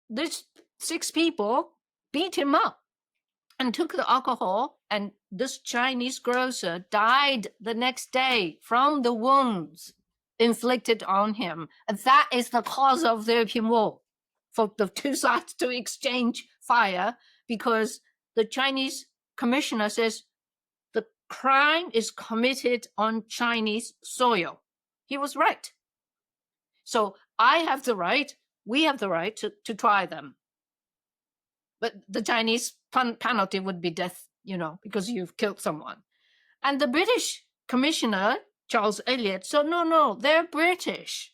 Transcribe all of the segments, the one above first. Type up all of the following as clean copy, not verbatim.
these 6 people beat him up and took the alcohol, and this Chinese grocer died the next day from the wounds inflicted on him. And that is the cause of the Opium War, for the two sides to exchange fire, because the Chinese commissioner says the crime is committed on Chinese soil. He was right. So we have the right to try them. But the Chinese penalty would be death, because you've killed someone. And the British commissioner, Charles Elliot, said, no, they're British.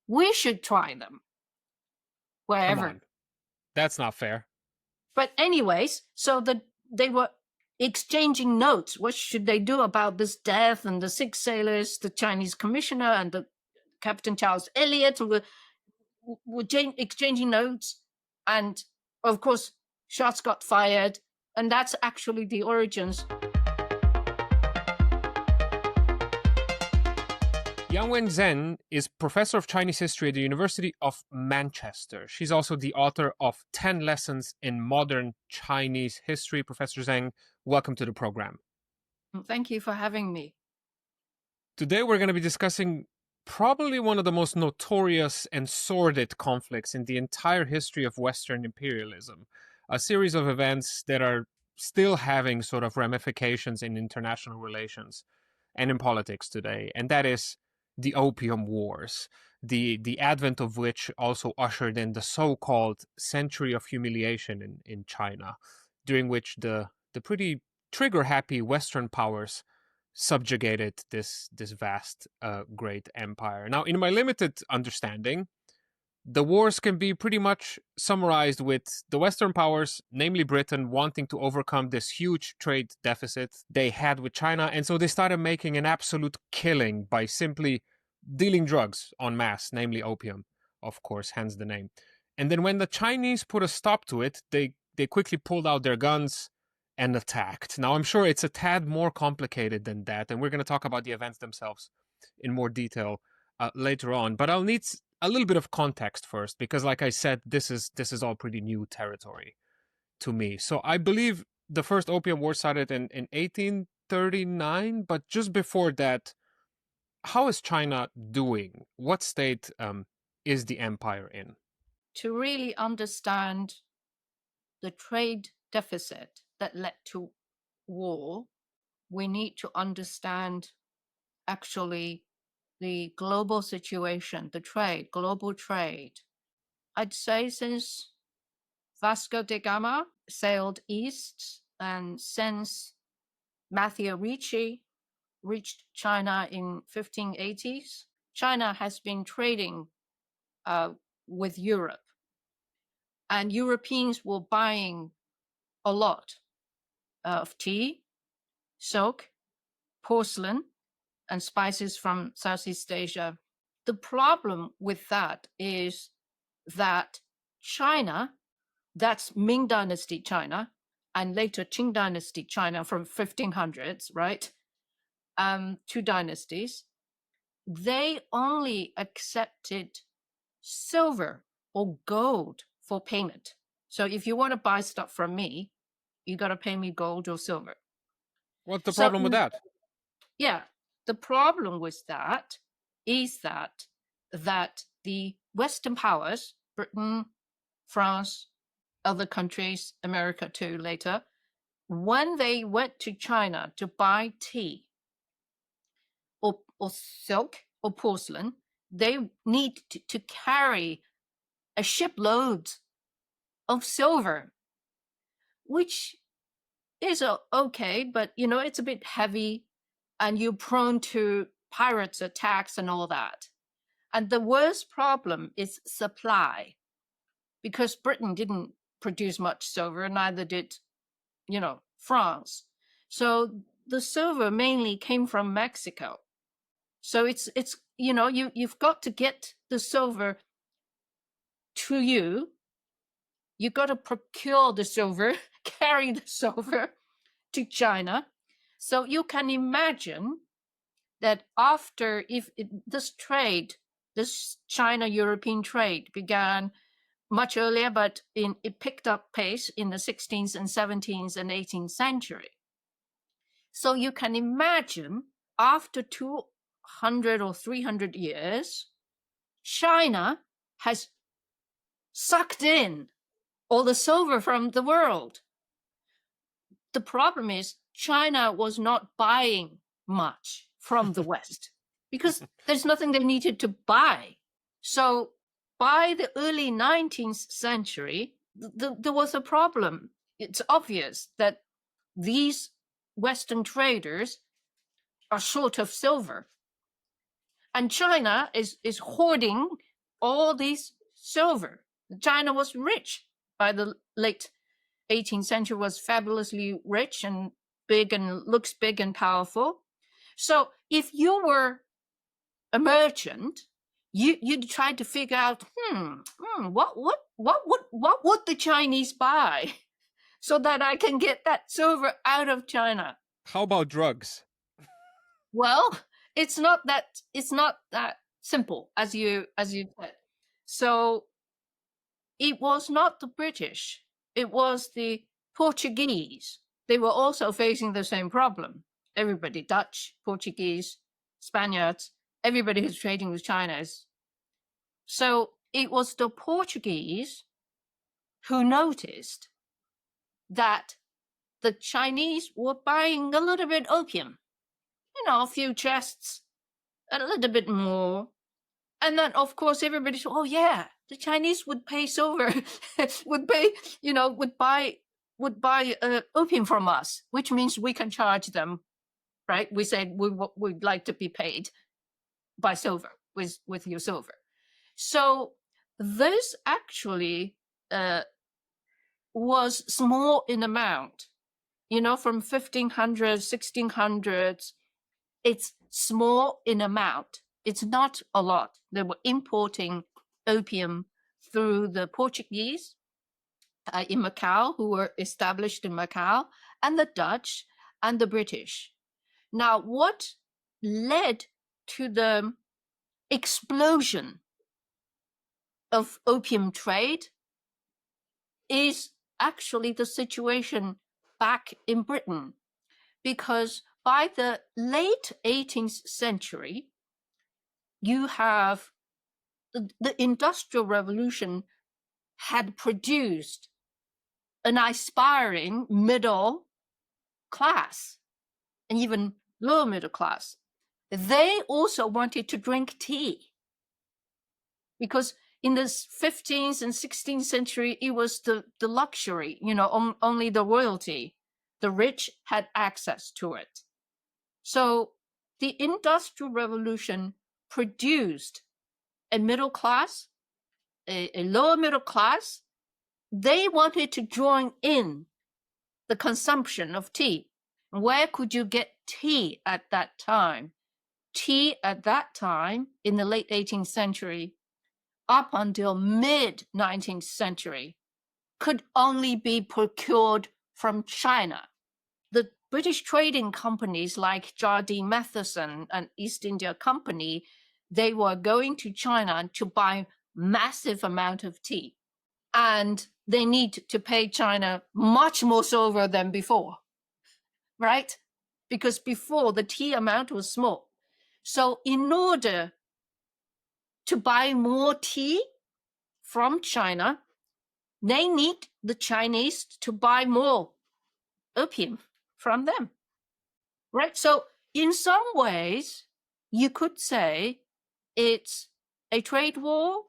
We should try them wherever. Come on. That's not fair. But anyways, so they were exchanging notes. What should they do about this death? And the 6 sailors, the Chinese commissioner and the Captain Charles Elliot were exchanging notes. And of course, shots got fired. And that's actually the origins. Yang-Wen Zheng is professor of Chinese history at the University of Manchester. She's also the author of 10 Lessons in Modern Chinese History. Professor Zheng, welcome to the program. Thank you for having me. Today we're going to be discussing probably one of the most notorious and sordid conflicts in the entire history of Western imperialism, a series of events that are still having sort of ramifications in international relations and in politics today, and that is the Opium Wars, the advent of which also ushered in the so-called century of humiliation in China, during which the pretty trigger-happy Western powers subjugated this vast, great empire. Now, in my limited understanding, the wars can be pretty much summarized with the Western powers, namely Britain, wanting to overcome this huge trade deficit they had with China. And so they started making an absolute killing by simply dealing drugs en masse, namely opium, of course, hence the name. And then when the Chinese put a stop to it, they quickly pulled out their guns and attacked. Now, I'm sure it's a tad more complicated than that, and we're going to talk about the events themselves in more detail later on. But I'll need a little bit of context first, because like I said, this is all pretty new territory to me. So I believe the first Opium War started in 1839, but just before that, how is China doing? What state is the empire in? To really understand the trade deficit that led to war, we need to understand actually the global situation, the global trade. I'd say since Vasco da Gama sailed east and since Matthew Ricci reached China in 1580s, China has been trading with Europe. And Europeans were buying a lot of tea, silk, porcelain, and spices from Southeast Asia. The problem with that is that China, that's Ming Dynasty China, and later Qing Dynasty China from 1500s, right? 2 dynasties, they only accepted silver or gold for payment. So if you want to buy stuff from me, you got to pay me gold or silver. What's the problem with that? Yeah, the problem with that is that the Western powers, Britain, France, other countries, America too later, when they went to China to buy tea or silk or porcelain, they need to carry a shipload of silver, which is okay, but it's a bit heavy and you're prone to pirates attacks and all that. And the worst problem is supply, because Britain didn't produce much silver, neither did France. So the silver mainly came from Mexico. So it's you've got to get the silver to you. You got to procure the silver, carry the silver to China. So you can imagine that this China-European trade began much earlier, but it picked up pace in the 16th and 17th and 18th century. So you can imagine after 200 or 300 years, China has sucked in all the silver from the world. The problem is China was not buying much from the West because there's nothing they needed to buy. So by the early 19th century, there was a problem. It's obvious that these Western traders are short of silver. And China is hoarding all these silver. China was rich by the late 18th century, was fabulously rich and big and looks big and powerful. So if you were a merchant, you'd try to figure out, what would the Chinese buy so that I can get that silver out of China? How about drugs? Well, it's not that simple as you said. So it was not the British, it was the Portuguese. They were also facing the same problem. Everybody, Dutch, Portuguese, Spaniards, everybody who's trading with China is. So it was the Portuguese who noticed that the Chinese were buying a little bit opium, a few chests, a little bit more. And then, of course, everybody said, oh, yeah, the Chinese would pay silver, would buy opium from us, which means we can charge them, right? We said we'd like to be paid by silver, with your silver. So this actually was small in amount, from 1500s, 1600s, it's small in amount. It's not a lot. They were importing opium through the Portuguese in Macau, who were established in Macau, and the Dutch and the British. Now, what led to the explosion of opium trade is actually the situation back in Britain, because by the late 18th century, you have the Industrial Revolution had produced an aspiring middle class and even lower middle class. They also wanted to drink tea because in the 15th and 16th century, it was the luxury, only the royalty, the rich had access to it. So the Industrial Revolution produced a middle class, a lower middle class. They wanted to join in the consumption of tea. Where could you get tea at that time? Tea at that time, in the late 18th century, up until mid-19th century, could only be procured from China. The British trading companies like Jardine Matheson and East India Company, they were going to China to buy massive amount of tea. And they need to pay China much more silver than before, right? Because before the tea amount was small. So in order to buy more tea from China, they need the Chinese to buy more opium from them, right? So in some ways, you could say it's a trade war.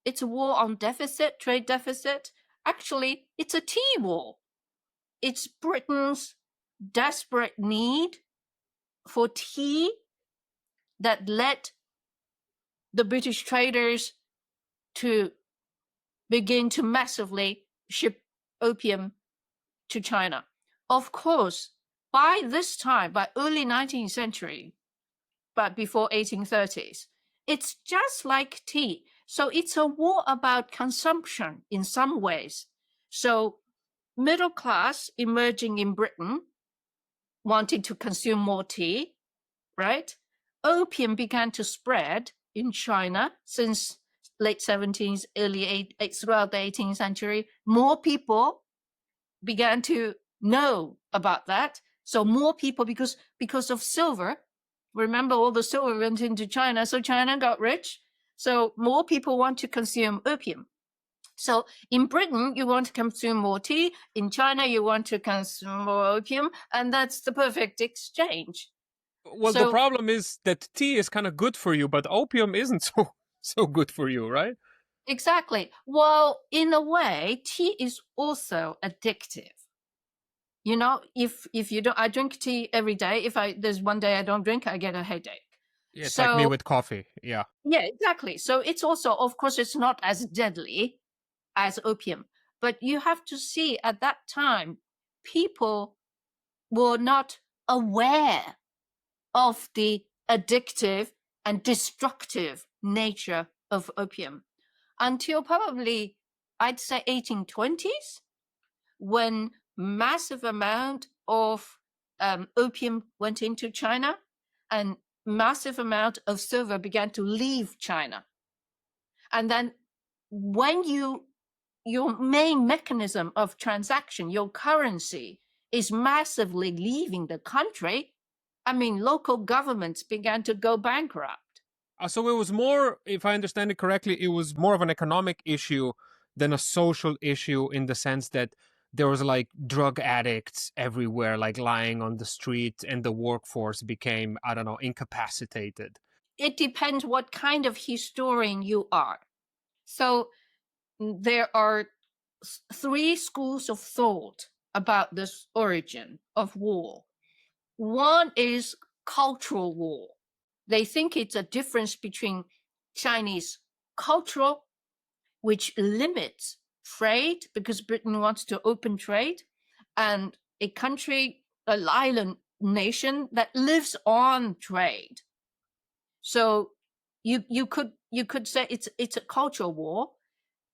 It's a war on deficit, trade deficit. Actually, it's a tea war. It's Britain's desperate need for tea that led the British traders to begin to massively ship opium to China. Of course, by this time, by early 19th century, but before 1830s, it's just like tea. So it's a war about consumption in some ways. So middle class emerging in Britain, wanting to consume more tea, right? Opium began to spread in China since late 17th, throughout the 18th century, more people began to know about that. So more people, because of silver, remember all the silver went into China, so China got rich. So more people want to consume opium. So in Britain, you want to consume more tea. In China, you want to consume more opium. And that's the perfect exchange. Well, the So problem is that tea is kind of good for you, but opium isn't so good for you, right? exactly. Well, in a way, tea is also addictive. You know, if you don't, I drink tea every day. If there's one day I don't drink, I get a headache. Yeah, it's like me So with coffee. Yeah. yeah, exactly. So it's also, of course, it's not as deadly as opium, but you have to see at that time, people were not aware of the addictive and destructive nature of opium until probably, I'd say, 1820s, when massive amount of opium went into China and massive amount of silver began to leave China. And then when your main mechanism of transaction, your currency, is massively leaving the country, I mean, local governments began to go bankrupt. So it was more, if I understand it correctly, it was more of an economic issue than a social issue, in the sense that there was like drug addicts everywhere, like lying on the street, and the workforce became, I don't know, incapacitated. It depends what kind of historian you are. So there are three schools of thought about this origin of war. One is cultural war. They think it's a difference between Chinese cultural, which limits trade because Britain wants to open trade, and a country, an island nation that lives on trade. So you could say it's a cultural war.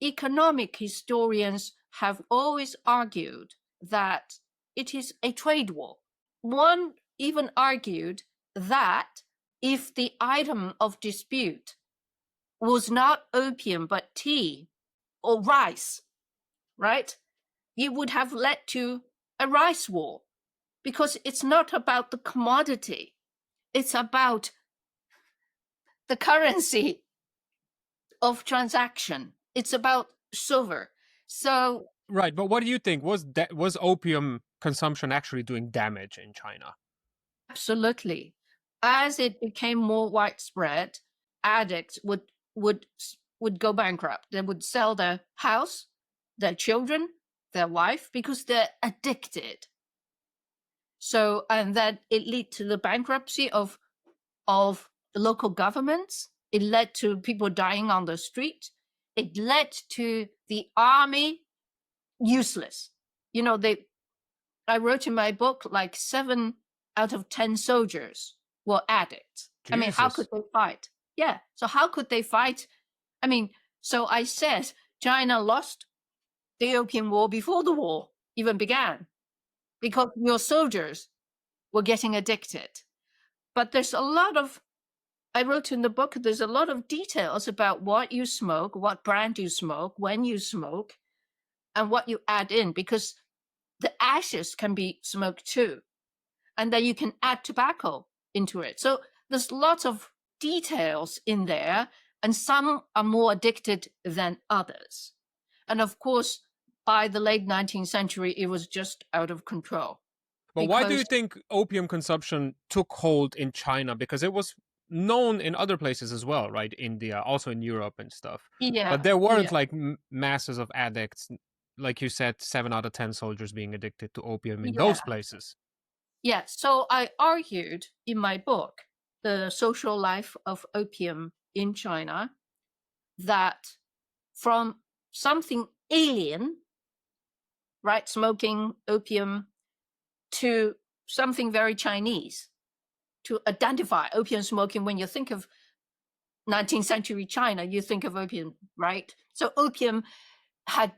Economic historians have always argued that it is a trade war. One even argued that if the item of dispute was not opium but tea or rice, right, it would have led to a rice war, because it's not about the commodity, it's about the currency of transaction. It's about silver. So Right, but what do you think? Was opium consumption actually doing damage in China? absolutely, as it became more widespread, addicts would would go bankrupt. They would sell their house, their children, their wife, because they're addicted. So, and then it led to the bankruptcy of the local governments. It led to people dying on the street. It led to the army useless. You know, I wrote in my book, like 7 out of 10 soldiers were addicts. I mean, how could Jesus. they fight? Yeah. So how could they fight? I mean, so I said China lost the Opium War before the war even began, because your soldiers were getting addicted. But there's a lot of, I wrote in the book, there's a lot of details about what you smoke, what brand you smoke, when you smoke, and what you add in, because the ashes can be smoked too. And then you can add tobacco into it. So there's lots of details in there, and some are more addicted than others. And of course, by the late 19th century, it was just out of control. But why do you Because, think opium consumption took hold in China? Because it was known in other places as well, right? India, also in Europe and stuff. But yeah, there weren't yeah, like masses of addicts, like you said, 7 out of 10 soldiers being addicted to opium in yeah, those places. yeah. So I argued in my book, The Social Life of Opium in China, that from something alien, right, smoking opium, to something very Chinese, to identify opium smoking. When you think of 19th century China, you think of opium, right? So opium had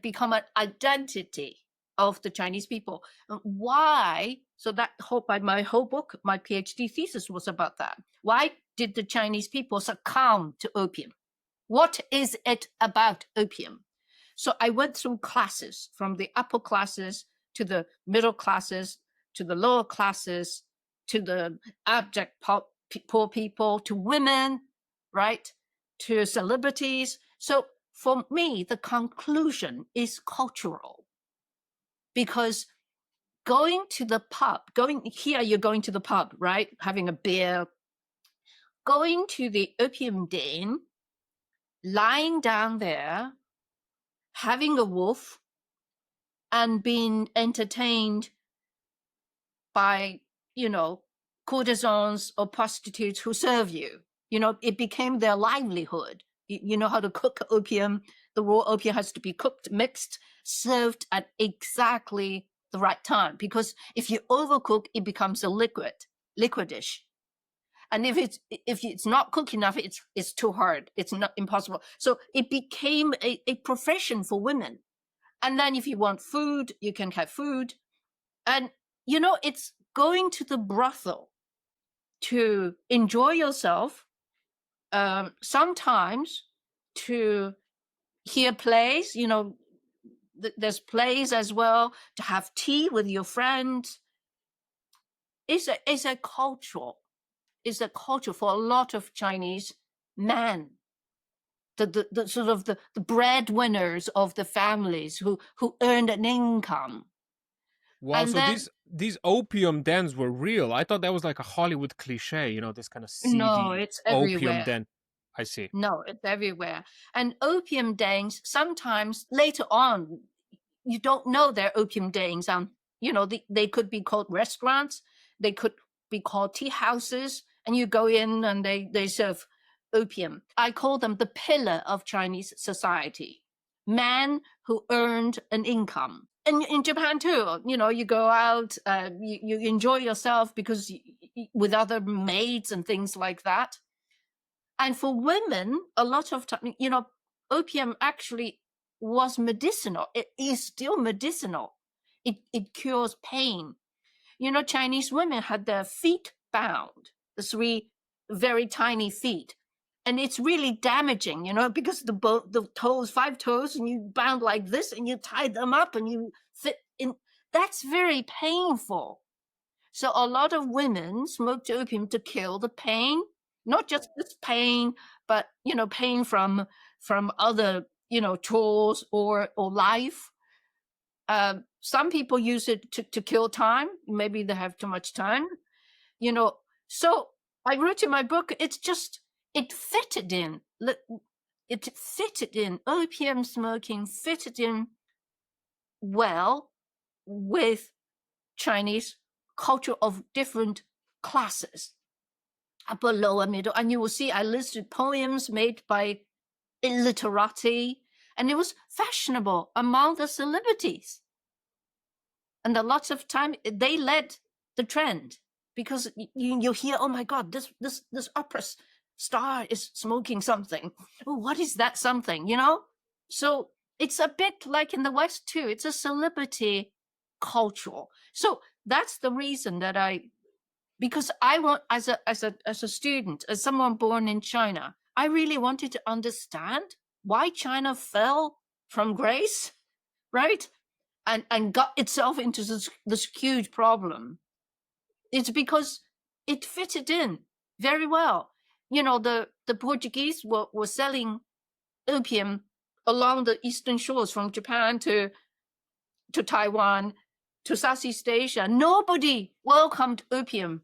become an identity of the Chinese people. Why? So that my whole book, my PhD thesis was about that. Why did the Chinese people succumb to opium? What is it about opium? So I went through classes, from the upper classes to the middle classes to the lower classes to the abject poor people to women, right? To celebrities. So for me, the conclusion is cultural, because going to the pub, you're going to the pub, right? Having a beer, going to the opium den, lying down there, having a wolf, and being entertained by, courtesans or prostitutes who serve you. It became their livelihood. You know how to cook opium. The raw opium has to be cooked, mixed, served at exactly the right time. Because if you overcook, it becomes a liquidish. And if it's not cooked enough, it's too hard. It's not impossible. So it became a profession for women. And then if you want food, you can have food. And, it's going to the brothel to enjoy yourself, sometimes to hear plays, there's plays as well, to have tea with your friends. It's a culture for a lot of Chinese men. The sort of the breadwinners of the families who earned an income. Wow, And so then, these opium dens were real. I thought that was like a Hollywood cliche, this kind of no, seedy it's opium everywhere. den. I see. No, it's everywhere. And opium dens, sometimes later on, you don't know they're opium dens. They could be called restaurants. They could be called tea houses. And you go in and they serve opium. I call them the pillar of Chinese society. Men who earned an income. And in Japan too, you go out, you enjoy yourself because with other maids and things like that. And for women, a lot of time, opium actually was medicinal. It is still medicinal. It cures pain. Chinese women had their feet bound, the 3 very tiny feet. And it's really damaging, because the toes, 5 toes, and you bound like this and you tie them up and you fit in. That's very painful. So a lot of women smoked opium to kill the pain, not just this pain, but, pain from other, chores or life. Some people use it to kill time. Maybe they have too much time, So I wrote in my book, it fitted in. It fitted in. Opium smoking fitted in well with Chinese culture of different classes, upper, lower, middle. And you will see I listed poems made by illiterati, and it was fashionable among the celebrities. And a lot of time they led the trend, because you hear, oh my God, this opera star is smoking something. Oh, what is that something, So it's a bit like in the West too. It's a celebrity culture. So that's the reason that because I want, as a student, as someone born in China, I really wanted to understand why China fell from grace, right? And got itself into this huge problem. It's because it fitted in very well. The Portuguese were selling opium along the eastern shores, from Japan to Taiwan to Southeast Asia. Nobody welcomed opium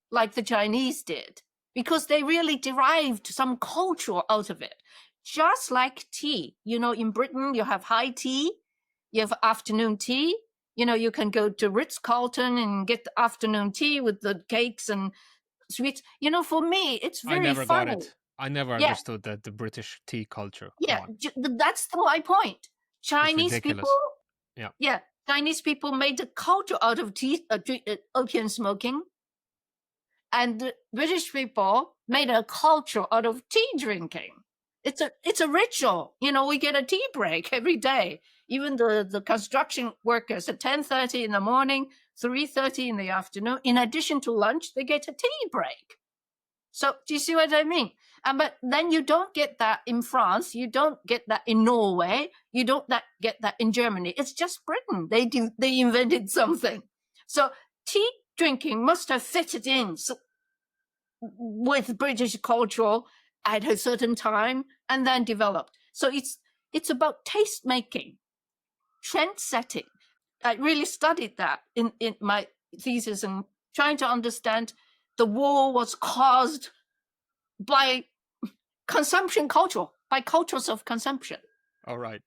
like the Chinese did, because they really derived some culture out of it. Just like tea, in Britain, you have high tea, you have afternoon tea. You can go to Ritz-Carlton and get the afternoon tea with the cakes and sweets. For me, it's very I never funny. got it. I never Yeah. understood that the British tea culture. Yeah, that's my point. Chinese ridiculous. people, Yeah. Chinese people made a culture out of opium smoking, and the British people made a culture out of tea drinking. It's a ritual. We get a tea break every day. Even the construction workers at 10:30 in the morning, 3:30 in the afternoon. In addition to lunch, they get a tea break. So do you see what I mean? But then you don't get that in France. You don't get that in Norway. You don't get that in Germany. It's just Britain. They invented something. So tea drinking must have fitted in with British culture at a certain time and then developed. So it's about taste making, trend setting. I really studied that in my thesis and trying to understand the war was caused by consumption culture, by cultures of consumption. All right.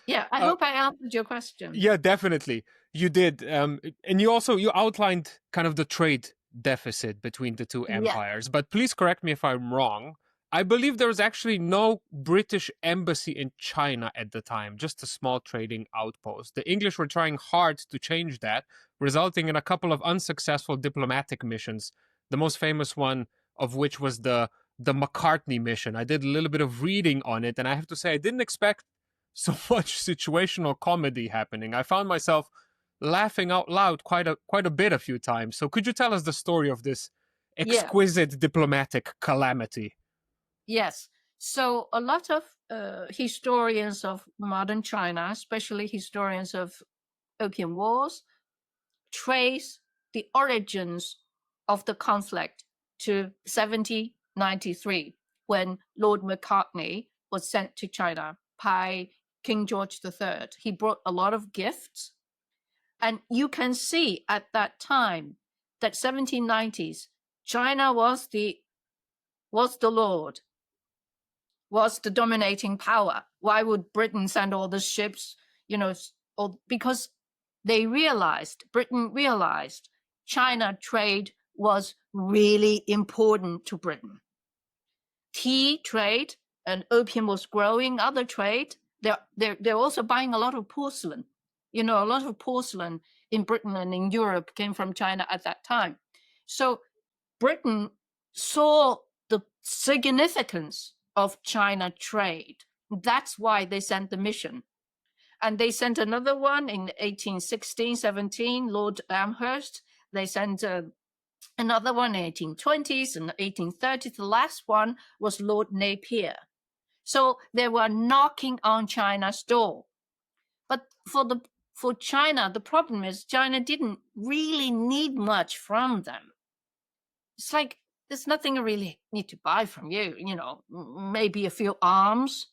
Yeah, I hope I answered your question. Yeah, definitely. You did. And you outlined kind of the trade deficit between the two empires. Yeah. But please correct me if I'm wrong. I believe there was actually no British embassy in China at the time, just a small trading outpost. The English were trying hard to change that, resulting in a couple of unsuccessful diplomatic missions, the most famous one of which was the McCartney mission. I did a little bit of reading on it, and I have to say I didn't expect so much situational comedy happening. I found myself laughing out loud quite a bit a few times. So could you tell us the story of this exquisite diplomatic calamity? Yes. So a lot of historians of modern China, especially historians of Opium Wars, trace the origins of the conflict to 1793, when Lord Macartney was sent to China by King George III. He brought a lot of gifts. And you can see at that time that 1790s, China was the lord, was the dominating power. Why would Britain send all the ships? Because Britain realized China trade was really important to Britain. Tea trade and opium was growing, other trade. They're also buying a lot of porcelain. A lot of porcelain in Britain and in Europe came from China at that time. So Britain saw the significance of China trade. That's why they sent the mission. And they sent another one in 1816-17, Lord Amherst. They sent another one in 1820s and 1830s. The last one was Lord Napier. So they were knocking on China's door. But for China, the problem is China didn't really need much from them. It's like there's nothing I really need to buy from you, maybe a few arms,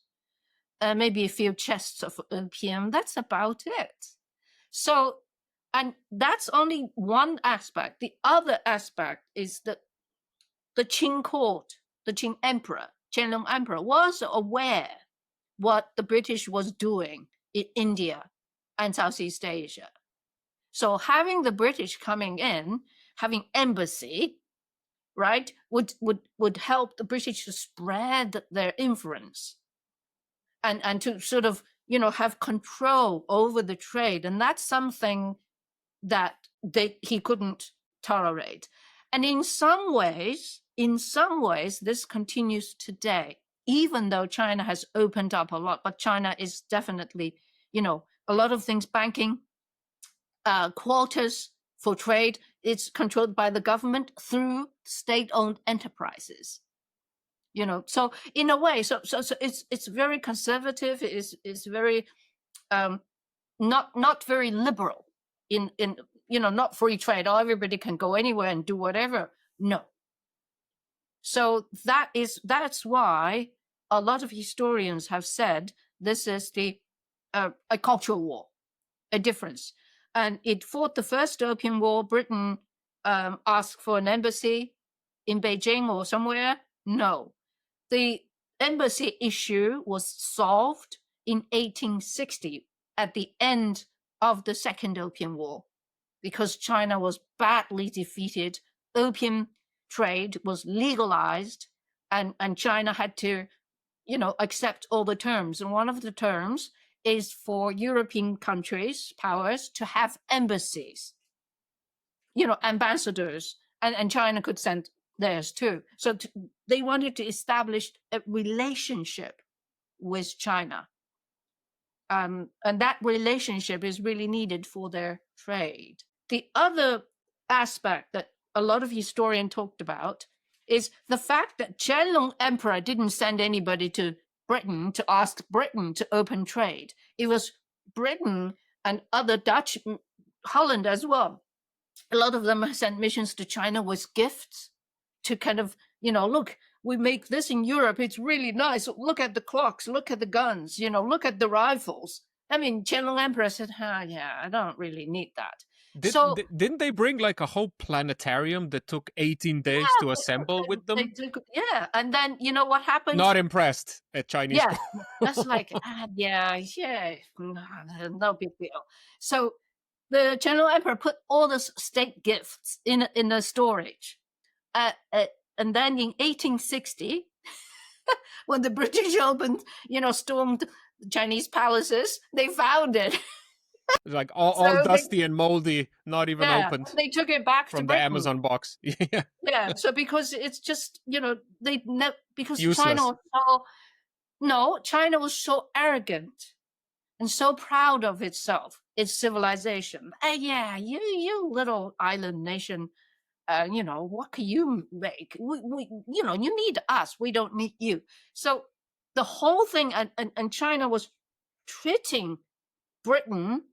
maybe a few chests of opium. That's about it. So, and that's only one aspect. The other aspect is that the Qing court, the Qing emperor, Qianlong emperor, was aware what the British was doing in India and Southeast Asia. So having the British coming in, having embassy, right, would help the British to spread their influence and to sort of, have control over the trade. And that's something that he couldn't tolerate. And in some ways, this continues today, even though China has opened up a lot. But China is definitely, a lot of things, banking, quotas for trade, it's controlled by the government through state-owned enterprises. So in a way, so it's very conservative. It's very not very liberal in not free trade. Oh, everybody can go anywhere and do whatever. No. So that's why a lot of historians have said this is a cultural war, a difference. And it fought the first Opium War. Britain asked for an embassy in Beijing or somewhere. No. The embassy issue was solved in 1860 at the end of the Second Opium War, because China was badly defeated. Opium trade was legalized, and China had to, accept all the terms. And one of the terms is for European countries, powers, to have embassies, ambassadors, and China could send theirs too. So they wanted to establish a relationship with China. And that relationship is really needed for their trade. The other aspect that a lot of historians talked about is the fact that Qianlong Emperor didn't send anybody to Britain to ask Britain to open trade. It was Britain and other Dutch, Holland as well. A lot of them sent missions to China with gifts to kind of, look, we make this in Europe. It's really nice. Look at the clocks. Look at the guns. Look at the rifles. I mean, Qianlong Emperor said, yeah, I don't really need that. Didn't they bring like a whole planetarium that took 18 days to assemble with them? Yeah, and then you know what happened? Not impressed at Chinese. Yeah, that's like, yeah, no big deal. So the Qianlong Emperor put all the state gifts in the storage. And then in 1860, when the British stormed the Chinese palaces, they found it. Like all dusty and moldy, not even opened. They took it back from to the Britain. Amazon box. Yeah. So because it's just because useless. China was so arrogant and so proud of itself, its civilization. You little island nation. What can you make? You need us. We don't need you. So the whole thing, and China was treating Britain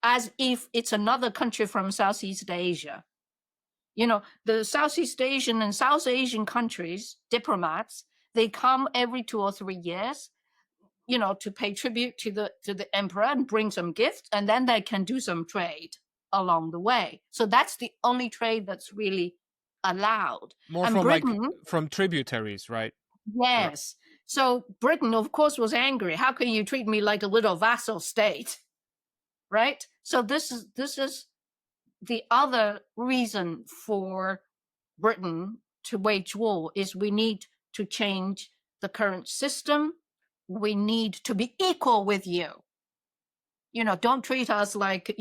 as if it's another country from Southeast Asia. The Southeast Asian and South Asian countries, diplomats, they come every 2 or 3 years, to pay tribute to the emperor and bring some gifts, and then they can do some trade along the way. So that's the only trade that's really allowed. More and from Britain, from tributaries, right? Yes. Yeah. So Britain, of course, was angry. How can you treat me like a little vassal state? Right? So this is the other reason for Britain to wage war is we need to change the current system. We need to be equal with you. Don't treat us like,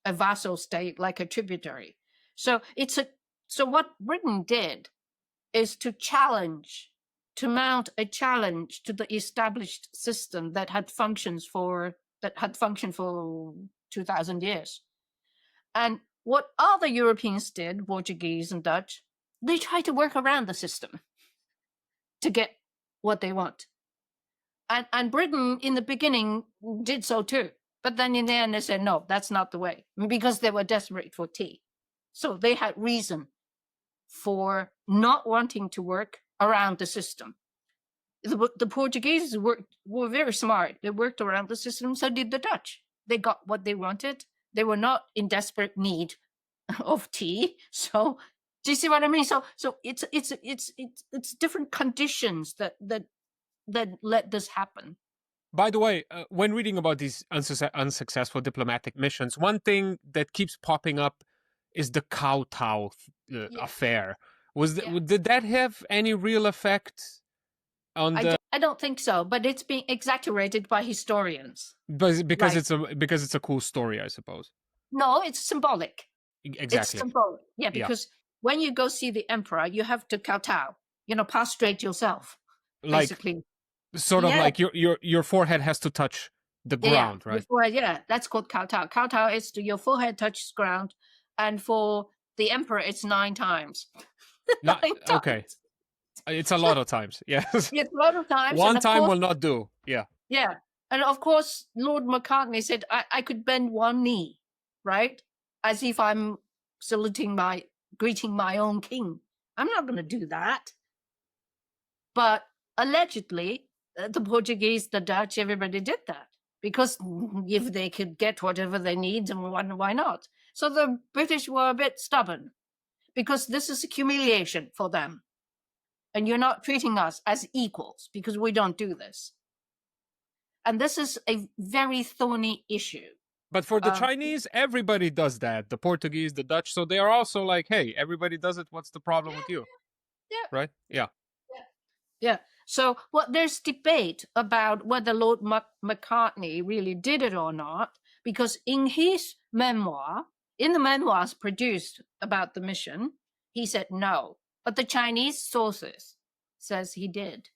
a vassal state, like a tributary. So what Britain did is to mount a challenge to the established system that had functioned for 2,000 years. And what other Europeans did, Portuguese and Dutch, they tried to work around the system to get what they want. And Britain in the beginning did so too. But then in the end, they said, no, that's not the way, because they were desperate for tea. So they had reason for not wanting to work around the system. The Portuguese were very smart. They worked around the system, so did the Dutch. They got what they wanted. They were not in desperate need of tea. So do you see what I mean? So it's different conditions that let this happen. By the way, when reading about these unsuccessful diplomatic missions, one thing that keeps popping up is the kowtow affair. Did that have any real effect on the? I don't think so, but it's being exaggerated by historians. Because it's a cool story, I suppose. No, it's symbolic. Exactly. It's symbolic. Yeah, because when you go see the emperor, you have to kowtow. Prostrate yourself. Basically. Sort of like your forehead has to touch the ground, right? Forehead, that's called kowtow. Kowtow is your forehead touches ground, and for the emperor, it's 9 times. 9 times. Okay. It's a lot of times, yes. It's a lot of times. One time will not do, yeah. Yeah, and of course, Lord Macartney said, I could bend one knee, right? As if I'm greeting my own king. I'm not going to do that. But allegedly, the Portuguese, the Dutch, everybody did that. Because if they could get whatever they need, then why not? So the British were a bit stubborn. Because this is humiliation for them. And you're not treating us as equals, because we don't do this. And this is a very thorny issue. But for the Chinese, everybody does that. The Portuguese, the Dutch. So they are also like, hey, everybody does it. What's the problem with you? Yeah. Right? Yeah. Yeah. So there's debate about whether Lord Macartney really did it or not, because in his memoir, in the memoirs produced about the mission, he said no. But the Chinese sources says he did.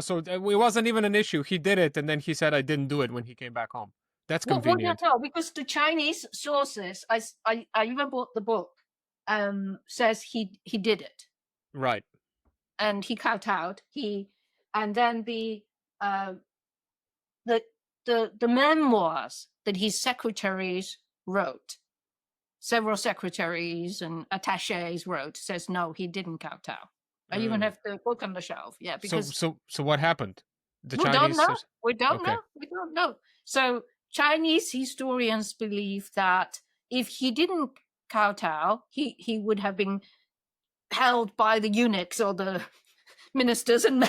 So it wasn't even an issue. He did it, and then he said, I didn't do it when he came back home. That's convenient. Well, no, because the Chinese sources, I even bought the book. says he did it, Right. and he kowtowed. And then uh, the memoirs that his secretaries wrote, several secretaries and attaches wrote, says no, he didn't kowtow. I even Mm. have the book on the shelf. Yeah, So because so what happened? The we don't Chinese. know. We don't Okay. know. We don't know. So Chinese historians believe that if he didn't kowtow, he would have been held by the eunuchs or the ministers and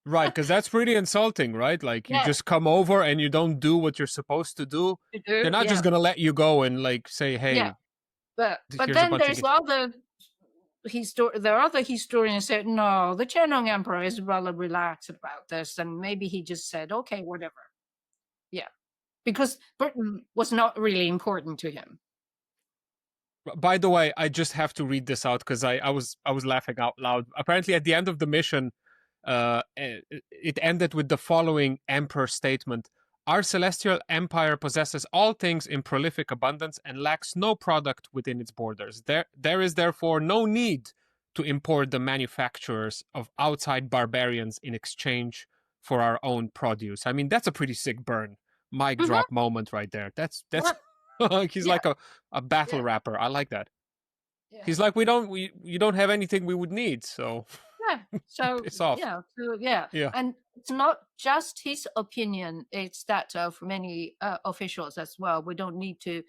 Right, because that's pretty insulting, right? Like you yeah, just come over and you don't do what you're supposed to do. to They're do. not just Yeah, gonna let you go and like say, yeah. "Hey, But here's a then bunch of." there's other there are other historians said no, the Qianlong emperor is rather relaxed about this, and maybe he just said okay, whatever. Yeah, because Britain was not really important to him. By the way, I just have to read this out because I was laughing out loud. Apparently, at the end of the mission, it ended with the following emperor statement: "Our celestial empire possesses all things in prolific abundance and lacks no product within its borders. There is therefore no need to import the manufacturers of outside barbarians in exchange for our own produce." I mean, that's a pretty sick burn, mic Mm-hmm. drop moment right there. That's Yeah, he's yeah, like a battle yeah, rapper. I like that. yeah. He's like, we you don't have anything we would need, so Yeah. So piss off. yeah, so yeah, Yeah. and it's not just his opinion; it's that of many officials as well. We don't need to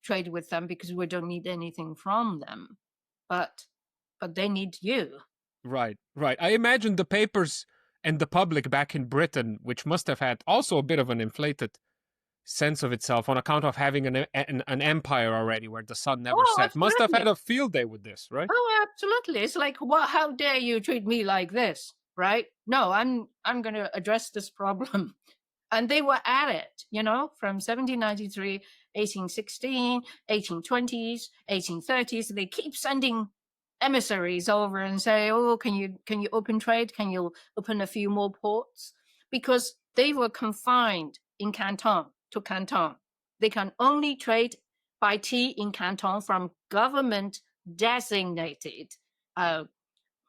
trade with them because we don't need anything from them, but they need you. Right, right. I imagine the papers and the public back in Britain, which must have had also a bit of an inflated sense of itself on account of having an empire already where the sun never Oh, set, must have had absolutely. a field day with this, right? Oh, absolutely. It's like, what? How dare you treat me like this? Right? No, I'm going to address this problem. And they were at it, from 1793, 1816, 1820s, 1830s. They keep sending emissaries over and say, "Oh, can you open trade? Can you open a few more ports?" Because they were confined in Canton to Canton. They can only trade by tea in Canton from government designated uh,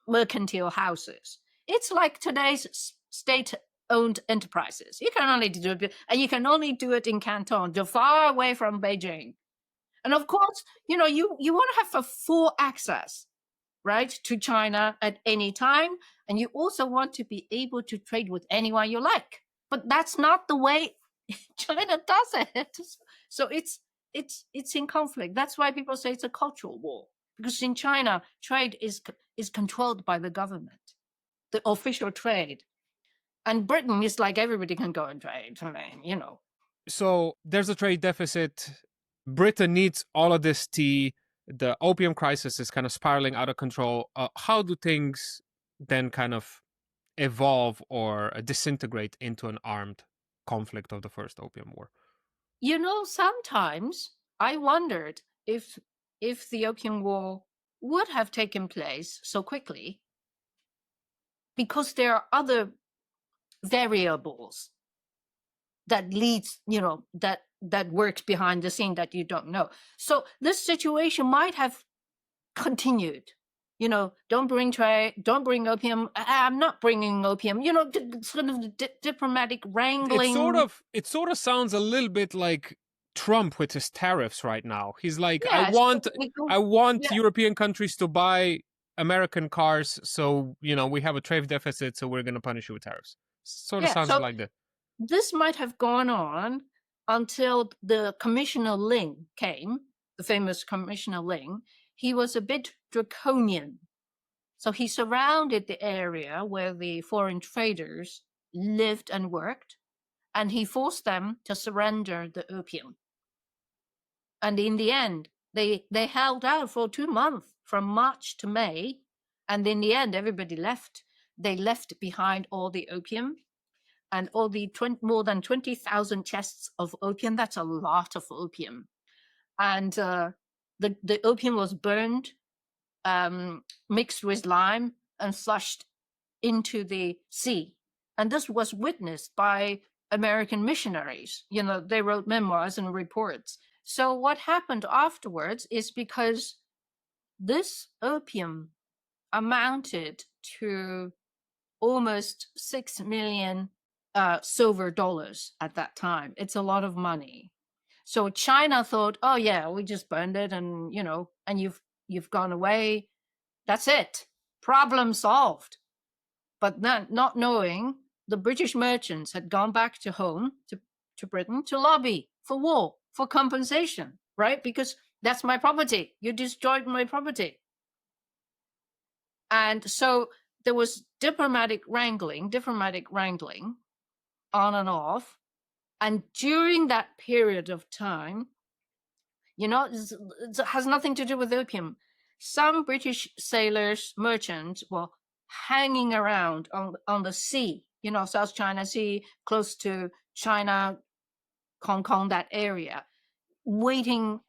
mercantile houses. It's like today's state-owned enterprises. You can only do it, and you can only do it in Canton, you're far away from Beijing. And of course, you want to have a full access, right, to China at any time, and you also want to be able to trade with anyone you like. But that's not the way China does it. So it's in conflict. That's why people say it's a cultural war, because in China, trade is controlled by the government, the official trade. And Britain is like everybody can go and trade. So there's a trade deficit. Britain needs all of this tea. The opium crisis is kind of spiraling out of control. How do things then kind of evolve or disintegrate into an armed conflict of the First Opium War? Sometimes I wondered if the Opium War would have taken place so quickly, because there are other variables that leads, that works behind the scene that you don't know. So this situation might have continued. Don't bring trade, don't bring opium. I'm not bringing opium. Sort of diplomatic wrangling. It sort of sounds a little bit like Trump with his tariffs right now. He's like, Yes, I want yeah, European countries to buy American cars, so we have a trade deficit, so we're going to punish you with tariffs. Sort of yeah. sounds So like that. this might have gone on until the Commissioner Ling came, the famous Commissioner Ling. He was a bit draconian. So he surrounded the area where the foreign traders lived and worked, and he forced them to surrender the opium. And in the end, they held out for 2 months, from March to May, and in the end, everybody left. They left behind all the opium and all the more than 20,000 chests of opium. That's a lot of opium. And the opium was burned, mixed with lime, and flushed into the sea. And this was witnessed by American missionaries. They wrote memoirs and reports So what happened afterwards is because this opium amounted to almost 6 million silver dollars at that time. It's a lot of money. So China thought, oh yeah, we just burned it, and and you've gone away. That's it. Problem solved. But not knowing, the British merchants had gone back to home to Britain to lobby for war, for compensation, right? Because that's my property. You destroyed my property. And so there was diplomatic wrangling on and off. And during that period of time, it has nothing to do with opium. Some British sailors, merchants, were hanging around on the sea, South China Sea, close to China, Hong Kong, that area, waiting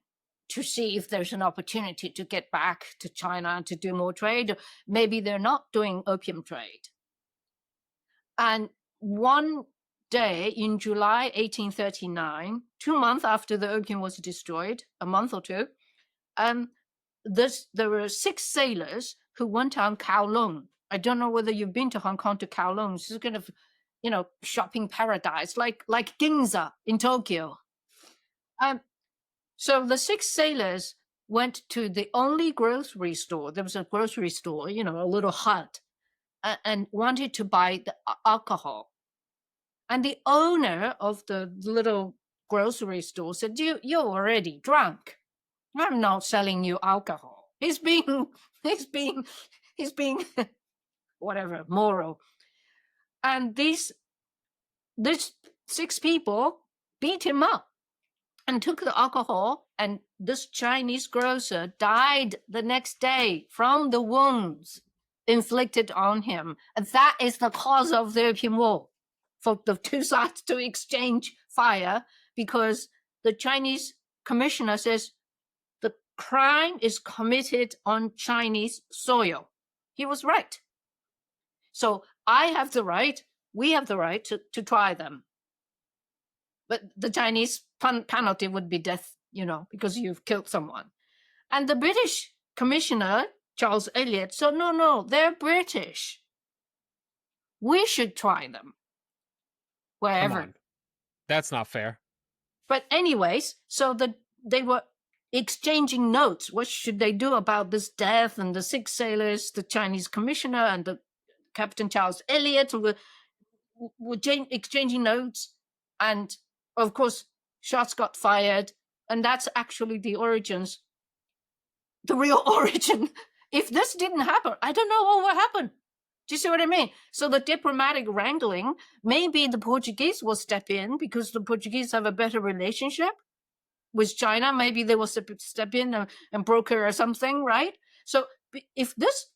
to see if there's an opportunity to get back to China to do more trade. Maybe they're not doing opium trade. And one day in July 1839, 2 months after the opium was destroyed, a month or two, there were 6 sailors who went on Kowloon. I don't know whether you've been to Hong Kong, to Kowloon. It's kind of, shopping paradise, like Ginza in Tokyo. So the 6 sailors went to the only grocery store. There was a grocery store, a little hut, and wanted to buy the alcohol. And the owner of the little grocery store said, you're already drunk. I'm not selling you alcohol. He's being whatever, moral. And these 6 people beat him up and took the alcohol, and this Chinese grocer died the next day from the wounds inflicted on him. And that is the cause of the Opium War, for the two sides to exchange fire, because the Chinese commissioner says the crime is committed on Chinese soil. He was right. So we have the right to try them. But the Chinese penalty would be death, because you've killed someone. And the British commissioner, Charles Elliot, said, no, they're British. We should try them. Wherever. Come on. That's not fair. But anyways, so they were exchanging notes. What should they do about this death? And the 6 sailors, the Chinese commissioner and the Captain Charles Elliot were exchanging notes. And of course, shots got fired. And that's actually the real origin. If this didn't happen, I don't know what would happen. Do you see what I mean? So the diplomatic wrangling, maybe the Portuguese will step in because the Portuguese have a better relationship with China. Maybe they will step in and broker or something, right? So if this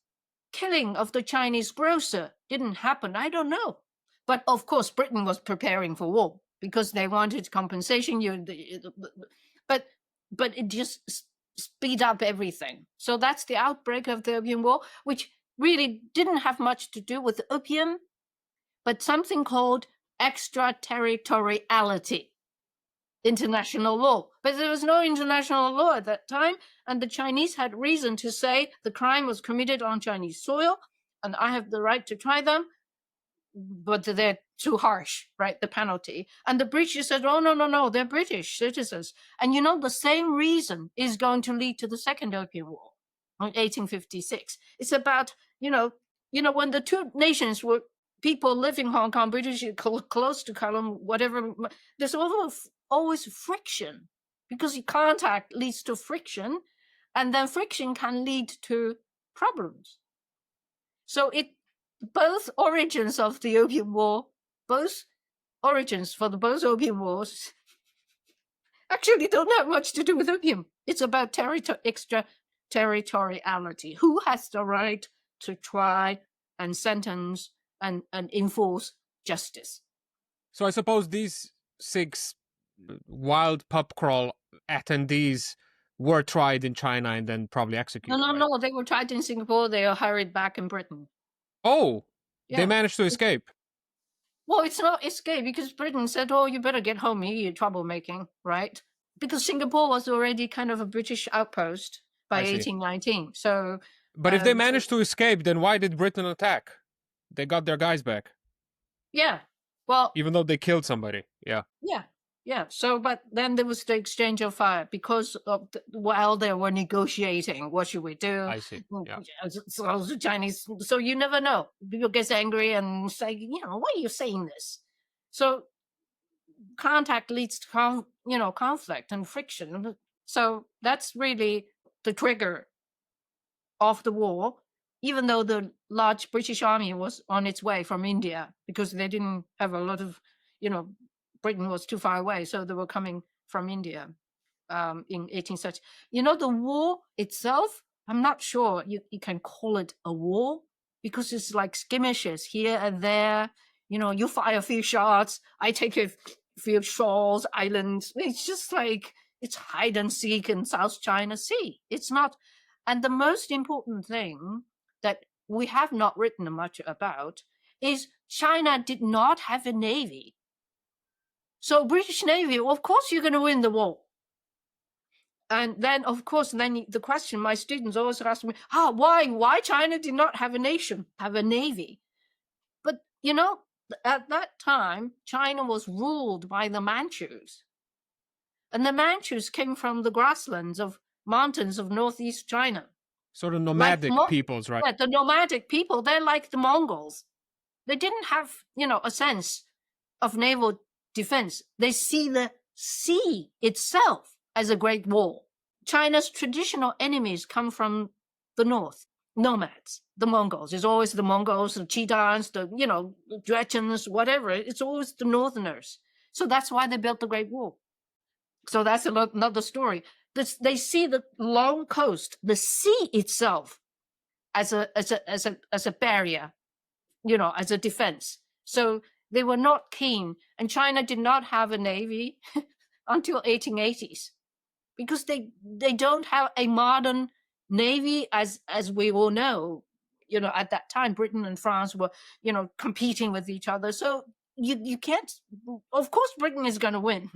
killing of the Chinese grocer didn't happen, I don't know. But of course, Britain was preparing for war because they wanted compensation. But it just speed up everything. So that's the outbreak of the Opium War, which really didn't have much to do with opium, but something called extraterritoriality, international law. But there was no international law at that time, and the Chinese had reason to say the crime was committed on Chinese soil, and I have the right to try them, but they're too harsh, right, the penalty. And the British said, oh, no, they're British citizens. And the same reason is going to lead to the Second Opium War in 1856. It's about, when the two nations were people living in Hong Kong, British close to Kowloon, whatever, there's always friction, because contact leads to friction, and then friction can lead to problems. So both origins of the Opium War, both origins for both Opium Wars actually don't have much to do with opium. It's about extraterritoriality. Who has the right to try and sentence and enforce justice? So I suppose these 6 wild pub crawl attendees were tried in China and then probably executed. No, they were tried in Singapore. They are hurried back in Britain. Oh, yeah. They managed to escape. Well, it's not escape, because Britain said, oh, you better get home, you're troublemaking, right? because Singapore was already kind of a British outpost by I see. 1819. So, But if they managed to escape, then why did Britain attack? They got their guys back. Yeah. Well, even though they killed somebody. Yeah. Yeah. Yeah. So, but then there was the exchange of fire because of while they were negotiating, what should we do? I see. Yeah. So the Chinese. So you never know. People get angry and say, why are you saying this? So contact leads to conflict and friction. So that's really the trigger of the war, even though the large British army was on its way from India because they didn't have a lot of, Britain was too far away, so they were coming from India in 1830. The war itself, I'm not sure you can call it a war because it's like skirmishes here and there. You fire a few shots, I take a few shores, islands. It's just like it's hide and seek in South China Sea. It's not. And the most important thing that we have not written much about is China did not have a navy. So British Navy, of course, you're going to win the war. And then, of course, the question my students always ask me, why China did not have a navy? But, at that time, China was ruled by the Manchus. And the Manchus came from the grasslands of mountains of northeast China. Sort of nomadic peoples, right? Yeah, the nomadic people, they're like the Mongols. They didn't have, a sense of naval defense. They see the sea itself as a great wall. China's traditional enemies come from the north, nomads, the Mongols. It's always the Mongols, the Chitans, the Jurchens, whatever. It's always the northerners. So that's why they built the Great Wall. So that's another story. They see the long coast, the sea itself, as a barrier, as a defense. So they were not keen, and China did not have a navy until 1880s because they don't have a modern navy as we all know. At that time, Britain and France were competing with each other. So you can't. Of course, Britain is going to win.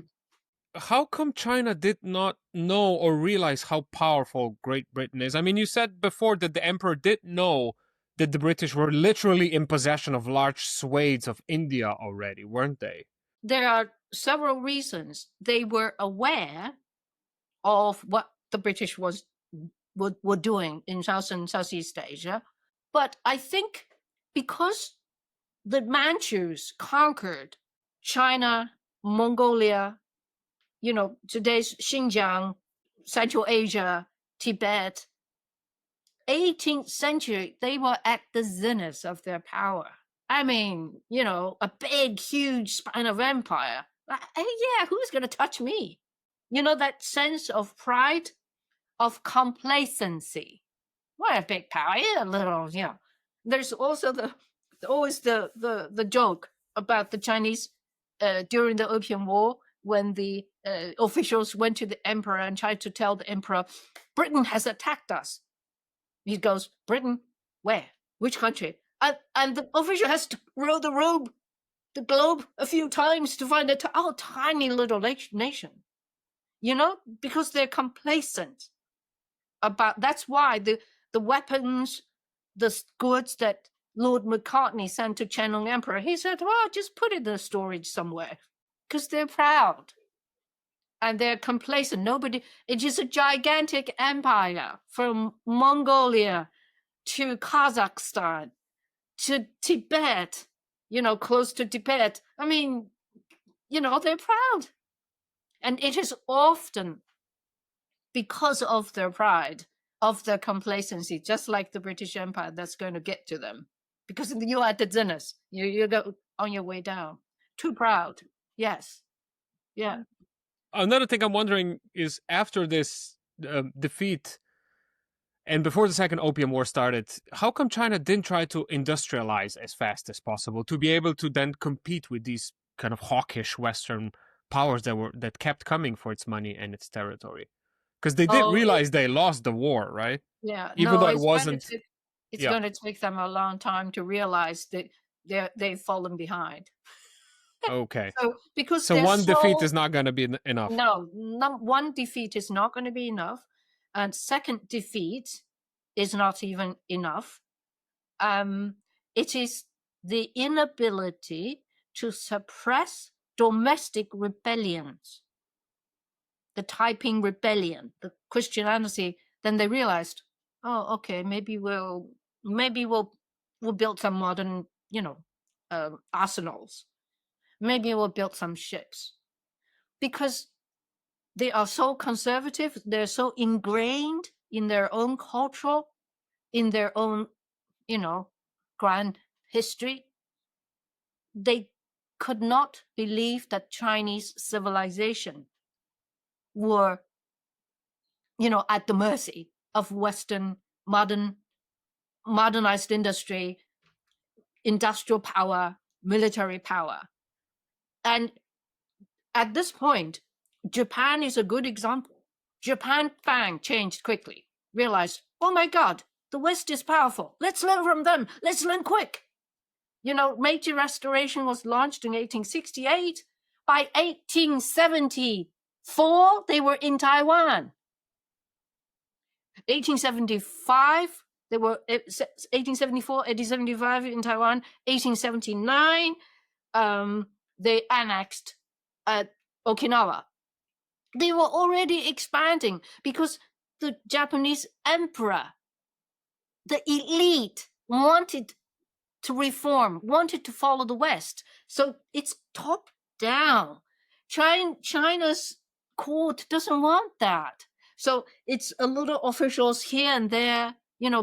How come China did not know or realize how powerful Great Britain is? I mean, you said before that the emperor did know that the British were literally in possession of large swathes of India already, weren't they? There are several reasons. They were aware of what the British were doing in South and Southeast Asia. But I think because the Manchus conquered China, Mongolia, today's Xinjiang, Central Asia, Tibet, 18th century, they were at the zenith of their power. I mean, a big, huge span of empire. Yeah, who's going to touch me? That sense of pride, of complacency. What a big power, a little, There's also always the joke about the Chinese during the Opium War when the officials went to the emperor and tried to tell the emperor, Britain has attacked us. He goes, Britain? Where? Which country? And the official has to roll the globe a few times to find a tiny little nation. Because they're complacent about. That's why the weapons, the goods that Lord Macartney sent to Qianlong Emperor, he said, well, just put it in the storage somewhere. Because they're proud. And they're complacent. It is a gigantic empire from Mongolia to Kazakhstan to Tibet, close to Tibet. I mean, they're proud. And it is often because of their pride, of their complacency, just like the British Empire, that's going to get to them. Because you're at the zenith. You go on your way down. Too proud. Yes. Yeah. Another thing I'm wondering is after this defeat and before the Second Opium War started, how come China didn't try to industrialize as fast as possible to be able to then compete with these kind of hawkish Western powers that kept coming for its money and its territory? Because they did realize they lost the war, right? Yeah. Even though it wasn't. It's going to take them a long time to realize that they've fallen behind. Okay. So because So they're one defeat so is not going to be enough. no, one defeat is not going to be enough, and second defeat is not even enough. It is the inability to suppress domestic rebellions, the Taiping rebellion, the Christianity. Then they realized, oh, okay, maybe we'll build some modern, arsenals. Maybe we'll build some ships, because they are so conservative. They're so ingrained in their own culture, in their own, grand history. They could not believe that Chinese civilization were, at the mercy of Western modernized industry, industrial power, military power. And at this point, Japan is a good example. Japan changed quickly, realized, oh my God, the West is powerful. Let's learn from them. Let's learn quick. Meiji Restoration was launched in 1868. By 1874, they were in Taiwan. 1875, they were 1874, 1875 in Taiwan. 1879, they annexed Okinawa. They were already expanding because the Japanese emperor, the elite, wanted to reform, wanted to follow the West. So it's top down. China's court doesn't want that. So it's a little officials here and there,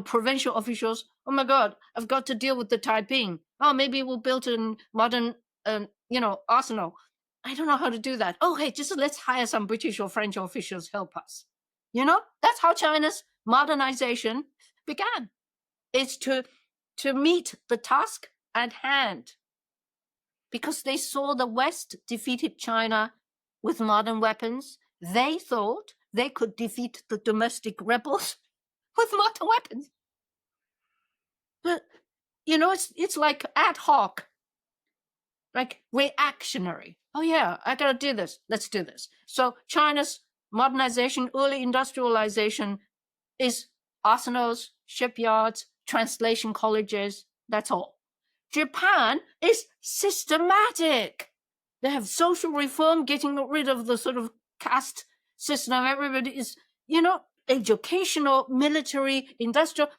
provincial officials. Oh my God, I've got to deal with the Taiping. Oh, maybe we'll build a modern, arsenal. I don't know how to do that. Oh, hey, just let's hire some British or French officials help us. That's how China's modernization began. It's to meet the task at hand, because they saw the West defeated China with modern weapons. They thought they could defeat the domestic rebels with modern weapons. But, it's like ad hoc, like reactionary. Oh yeah, I gotta do this. Let's do this. So China's modernization, early industrialization is arsenals, shipyards, translation colleges. That's all. Japan is systematic. They have social reform, getting rid of the sort of caste system. Everybody is, educational, military, industrial.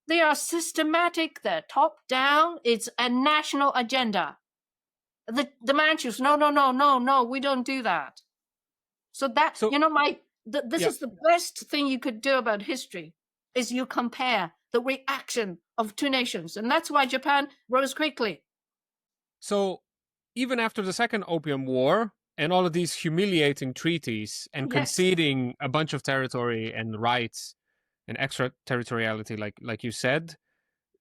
They are systematic. They're top down. It's a national agenda. The Manchus, no, we don't do that. So that, this is the best thing you could do about history, is you compare the reaction of two nations. And that's why Japan rose quickly. So even after the Second Opium War and all of these humiliating treaties and conceding a bunch of territory and rights and extraterritoriality, like you said,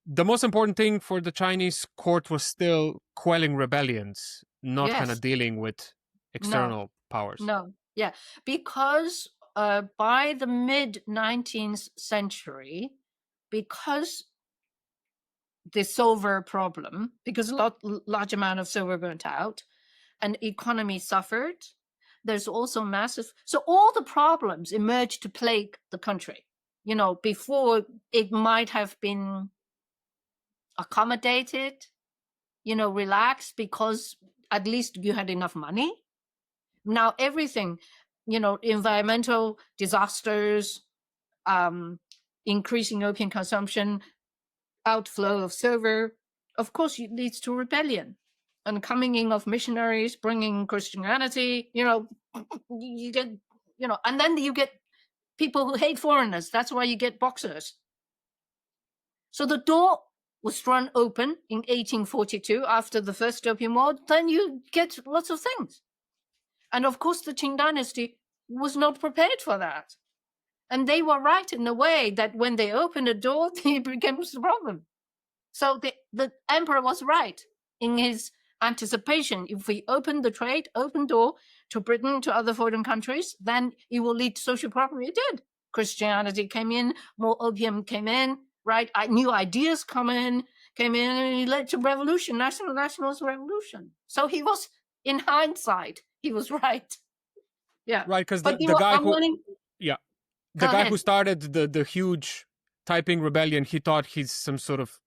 the most important thing for the Chinese court was still quelling rebellions, not kind of dealing with external powers. No, yeah, because by the mid-19th century, because the silver problem, because a large amount of silver went out and economy suffered, there's also massive, so all the problems emerged to plague the country. Before it might have been accommodated, relaxed, because at least you had enough money. Now everything, environmental disasters, increasing opium consumption, outflow of silver, of course, it leads to rebellion and coming in of missionaries, bringing Christianity. You get, and then you get people who hate foreigners. That's why you get boxers. So the door was thrown open in 1842 after the First Opium War. Then you get lots of things. And of course, the Qing dynasty was not prepared for that. And they were right in a way that when they opened the door, it became a problem. So the emperor was right in his anticipation. If we open the trade, open door to Britain, to other foreign countries, then it will lead to social problem. It did. Christianity came in, more opium came in, right? New ideas come in, came in and he led to revolution, nationalist revolution. So he was, in hindsight, he was right. Yeah. Right, because But the guy who, wanting, yeah, go the guy who ahead. started the huge Taiping rebellion, he thought he's some sort of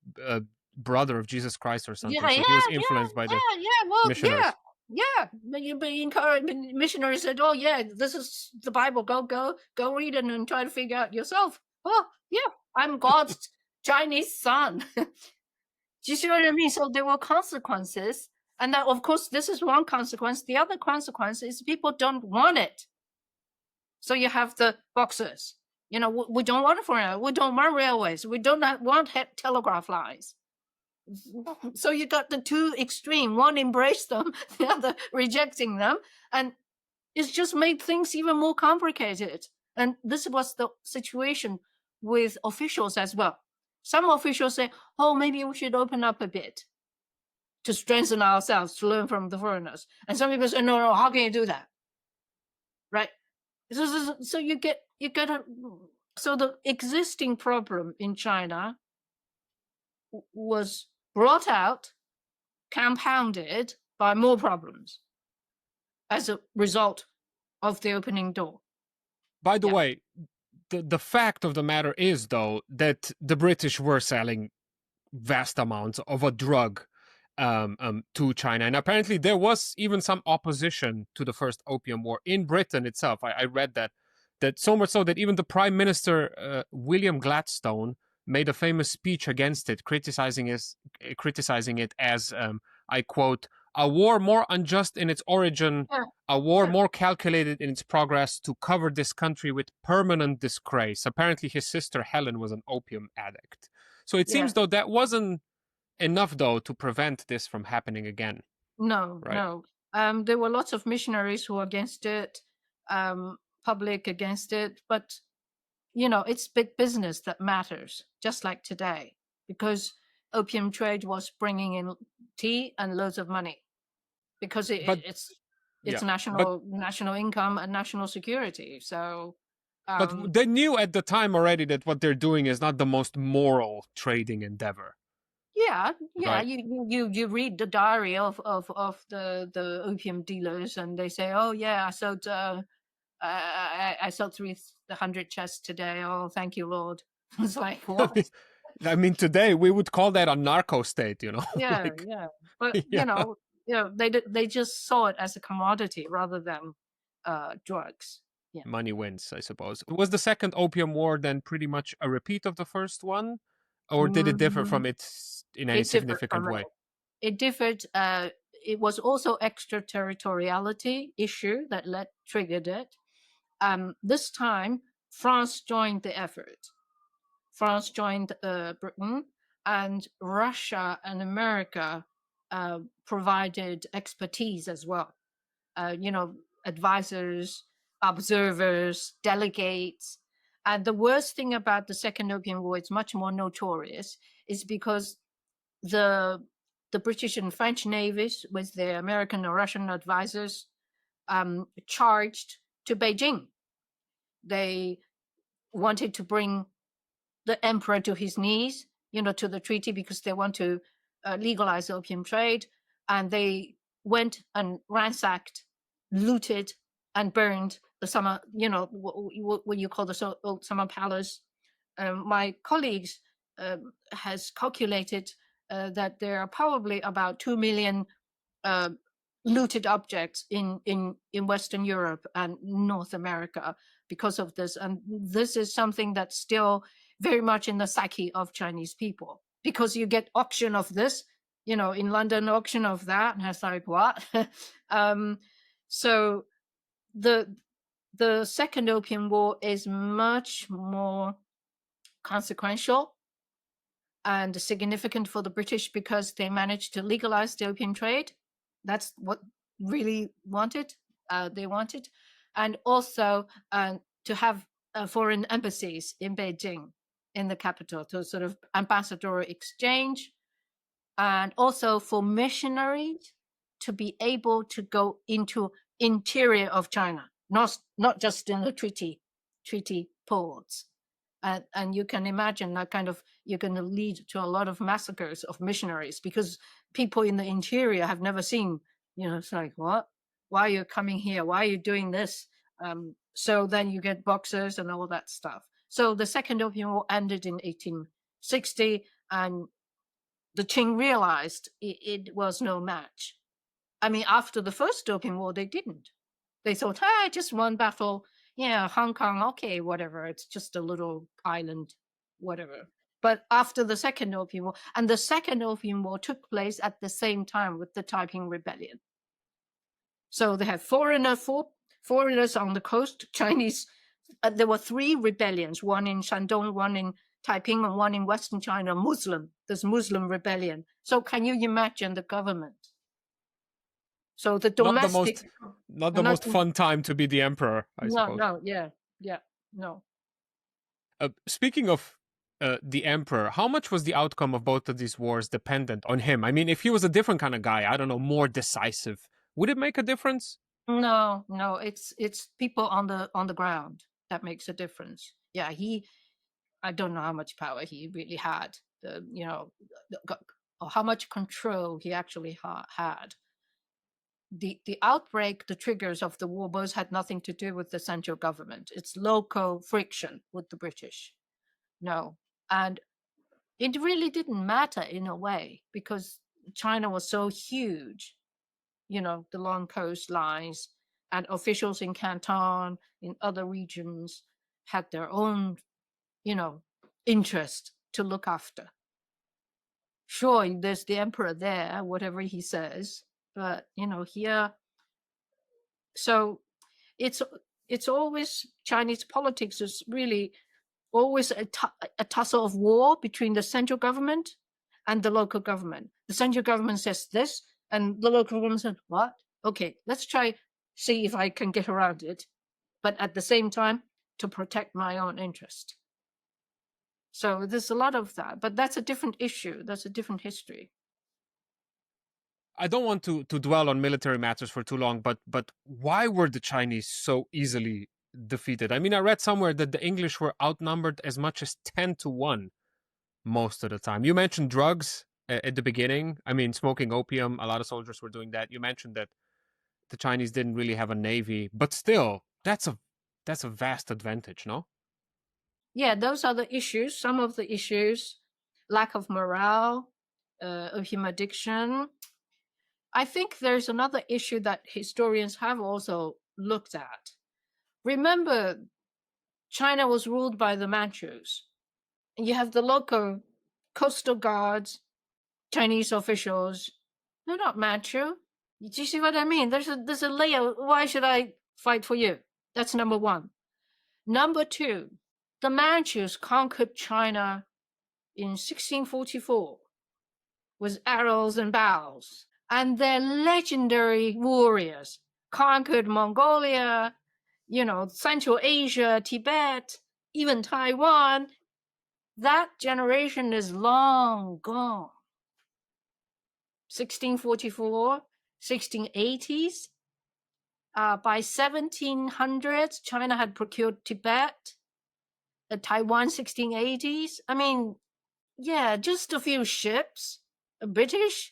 brother of Jesus Christ or something. Yeah, So yeah, he was yeah, influenced by the yeah. Well, yeah, missionaries. yeah. But you be encouraged. Missionaries said, "Oh, yeah, this is the Bible. Go read it and try to figure out yourself." Oh, yeah, I'm God's Chinese son. Do you see what I mean? So there were consequences, and that, of course, this is one consequence. The other consequence is people don't want it. So you have the boxers. You know, we don't want it for we don't want railways. We don't want telegraph lines. So you got the two extreme. One embraced them, the other rejecting them, and it's just made things even more complicated. And this was the situation with officials as well. Some officials say, "Oh, maybe we should open up a bit to strengthen ourselves, to learn from the foreigners." And some people say, "No, no, how can you do that?" Right? So you get a. So the existing problem in China was brought out, compounded by more problems as a result of the opening door. By the Yeah. way, the fact of the matter is, though, that the British were selling vast amounts of a drug to China. And apparently there was even some opposition to the first Opium War in Britain itself. I read that so much so that even the Prime Minister, William Gladstone, made a famous speech against it, criticizing it as, I quote, a war more unjust in its origin, Yeah. a war Yeah. more calculated in its progress to cover this country with permanent disgrace. Apparently his sister Helen was an opium addict. So it Yeah. seems though that wasn't enough though to prevent this from happening again, No, right? no. There were lots of missionaries who were against it, public against it, but you know, it's big business that matters, just like today, because opium trade was bringing in tea and loads of money, because But it's yeah, but national income and national security. So, but um, they knew at the time already that what they're doing is not the most moral trading endeavor, yeah, yeah. right? You read the diary of the opium dealers, and they say, "Oh yeah, I sold I sold 300 chests today. Oh, thank you, Lord." It's like, what? I mean, today we would call that a narco state, Yeah, like, yeah. But yeah, they just saw it as a commodity rather than drugs. Yeah. money wins, I suppose. Was the second Opium War then pretty much a repeat of the first one, or did it differ Mm, from it in any it differed significant from way? it. It differed. It was also extraterritoriality issue that triggered it. This time, France joined the effort. France joined Britain, and Russia and America provided expertise as well. You know, advisors, observers, delegates. And the worst thing about the Second Opium War, it's much more notorious, is because the British and French navies, with their American or Russian advisors, charged to Beijing. They wanted to bring the emperor to his knees, you know, to the treaty, because they want to legalize the opium trade. And they went and ransacked, looted, and burned the summer, you know, what you call the old summer palace. My colleagues has calculated that there are probably about 2 million uh, looted objects in Western Europe and North America because of this. And this is something that's still very much in the psyche of Chinese people, because you get auction of this, you know, in London, auction of that, and it's like, what? So the Second Opium War is much more consequential and significant for the British because they managed to legalize the opium trade. That's what really they wanted. And also to have foreign embassies in Beijing, in the capital, to sort of ambassadorial exchange, and also for missionaries to be able to go into interior of China, not just in the treaty ports. And you can imagine that kind of, you're going to lead to a lot of massacres of missionaries, because people in the interior have never seen, it's like, what? Why are you coming here? Why are you doing this? So then you get boxers and all that stuff. So the Second Opium War ended in 1860, and the Qing realized it was no match. I mean, after the First Opium War, they didn't. They thought, just one battle. Yeah, Hong Kong, okay, whatever. It's just a little island, whatever. But after the Second Opium War, and the Second Opium War took place at the same time with the Taiping Rebellion. So they had foreigners on the coast, Chinese. There were 3 rebellions, one in Shandong, one in Taiping, and one in Western China, Muslim. There's Muslim rebellion. So can you imagine the government? So the domestic, not the most fun time to be the emperor, I suppose. No. Speaking of the emperor, how much was the outcome of both of these wars dependent on him? I mean, if he was a different kind of guy, I don't know, more decisive, would it make a difference? No, it's people on the ground that makes a difference. Yeah, I don't know how much power he really had, or how much control he actually had. The outbreak, the triggers of the war, both had nothing to do with the central government. It's local friction with the British. No. And it really didn't matter in a way, because China was so huge, the long coastlines, and officials in Canton, in other regions, had their own, interest to look after. Sure, there's the emperor there, whatever he says, but, here, so it's always, Chinese politics is really always a tussle of war between the central government and the local government. The central government says this, and the local government says, what? Okay, let's try, see if I can get around it, but at the same time, to protect my own interest. So there's a lot of that, but that's a different issue. That's a different history. I don't want to dwell on military matters for too long, but why were the Chinese so easily defeated? I mean, I read somewhere that the English were outnumbered as much as 10-1 most of the time. You mentioned drugs at the beginning. I mean, smoking opium, a lot of soldiers were doing that. You mentioned that the Chinese didn't really have a navy, but still, that's a vast advantage, no? Yeah, those are the issues. Some of the issues, lack of morale, opium addiction. I think there's another issue that historians have also looked at. Remember, China was ruled by the Manchus. And you have the local coastal guards, Chinese officials. They're not Manchu. Do you see what I mean? There's a layer. Why should I fight for you? That's number one. Number two, the Manchus conquered China in 1644 with arrows and bows. And their legendary warriors conquered Mongolia, Central Asia, Tibet, even Taiwan. That generation is long gone. 1644, 1680s. By 1700s, China had procured Tibet, Taiwan 1680s. I mean, yeah, just a few ships, British,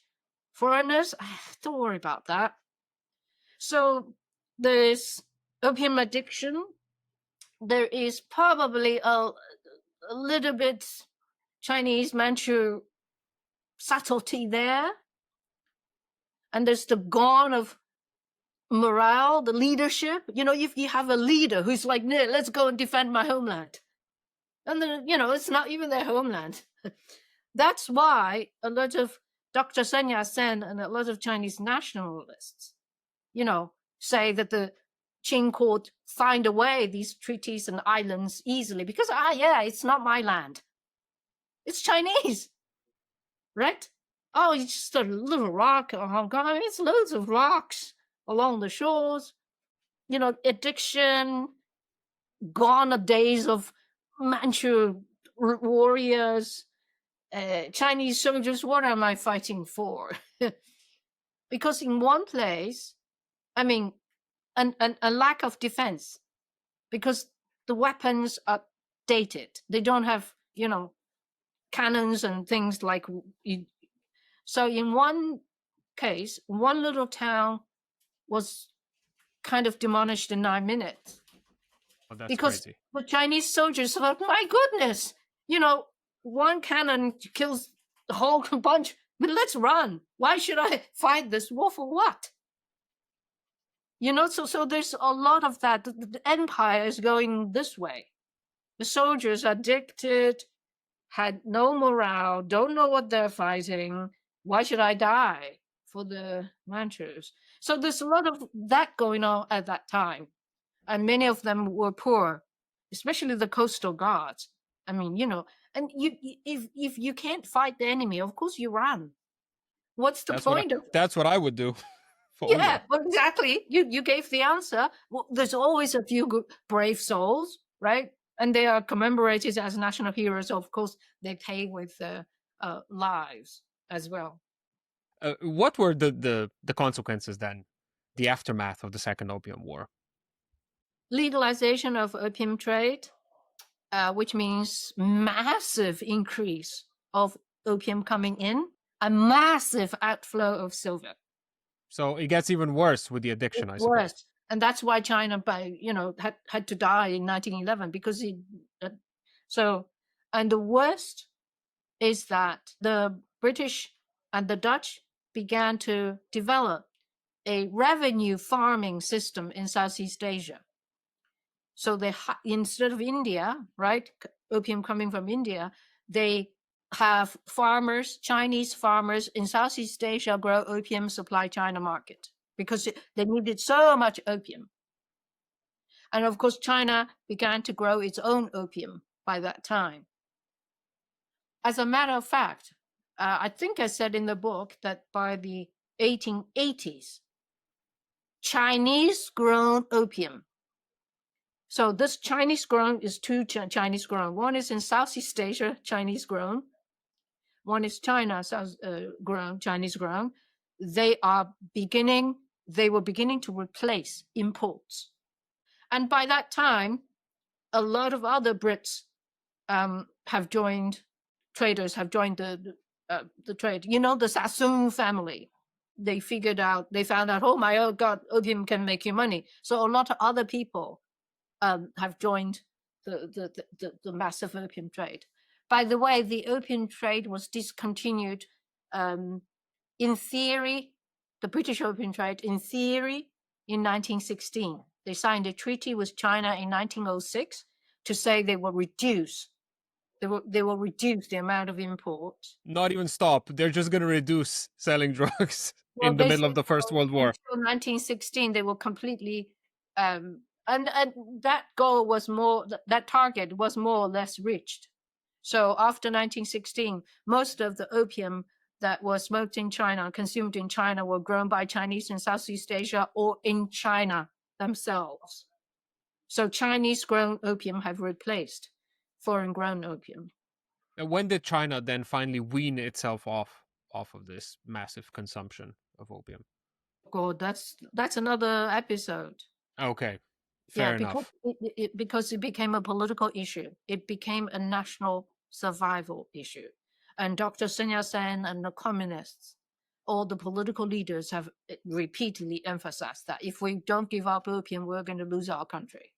foreigners, don't worry about that. So there's opium addiction. There is probably a little bit Chinese Manchu subtlety there. And there's the gone of morale, the leadership. If you have a leader who's like, no, let's go and defend my homeland. And then, it's not even their homeland. That's why a lot of Dr. Sun Yat-sen and a lot of Chinese nationalists, say that the Qing court signed away these treaties and islands easily because, it's not my land. It's Chinese, right? Oh, it's just a little rock in Hong Kong. I mean, it's loads of rocks along the shores. Addiction, gone are days of Manchu warriors, Chinese soldiers. What am I fighting for? Because in one place, I mean, and a lack of defense, because the weapons are dated. They don't have, cannons and things like. So in one case, one little town was kind of demolished in 9 minutes. Oh, that's because crazy. the Chinese soldiers thought, my goodness, one cannon kills the whole bunch, but let's run. Why should I fight this war for what? So there's a lot of that. The empire is going this way. The soldiers are addicted, had no morale, don't know what they're fighting. Why should I die for the Manchus? So there's a lot of that going on at that time. And many of them were poor, especially the coastal guards. I mean, and if you can't fight the enemy, of course you run. What's the point of That's what I would do. Yeah, well, exactly. You gave the answer. Well, there's always a few brave souls, right? And they are commemorated as national heroes. Of course, they pay with their lives as well. What were the consequences then? The aftermath of the Second Opium War? Legalization of opium trade, which means massive increase of opium coming in, a massive outflow of silver. So it gets even worse with the addiction, I suppose. Worse. And that's why China, had to die in 1911 because and the worst is that the British and the Dutch began to develop a revenue farming system in Southeast Asia. So they instead of India, right, opium coming from India, they have farmers, Chinese farmers in Southeast Asia grow opium, supply China market because they needed so much opium. And of course, China began to grow its own opium by that time. As a matter of fact, I think I said in the book that by the 1880s, Chinese grown opium. So this Chinese grown is two Chinese grown. One is in Southeast Asia, Chinese grown. One is China, grown, Chinese grown. They were beginning to replace imports. And by that time, a lot of other Brits traders have joined the trade. The Sassoon family, they found out, oh my God, opium can make you money. So a lot of other people have joined the massive opium trade. By the way, the opium trade was discontinued in theory, the British opium trade, in theory, in 1916. They signed a treaty with China in 1906 to say they will reduce the amount of imports. Not even stop. They're just going to reduce selling drugs in the middle of the First World War. Until 1916, they will completely, and that goal was that target was more or less reached. So after 1916, most of the opium that was smoked in China, consumed in China, were grown by Chinese in Southeast Asia or in China themselves. So Chinese-grown opium have replaced foreign-grown opium. And when did China then finally wean itself off of this massive consumption of opium? God, that's another episode. Okay, fair enough. Because it became a political issue. It became a national survival issue. And Dr. Sun Yat-sen and the communists, all the political leaders have repeatedly emphasized that if we don't give up opium, we're going to lose our country.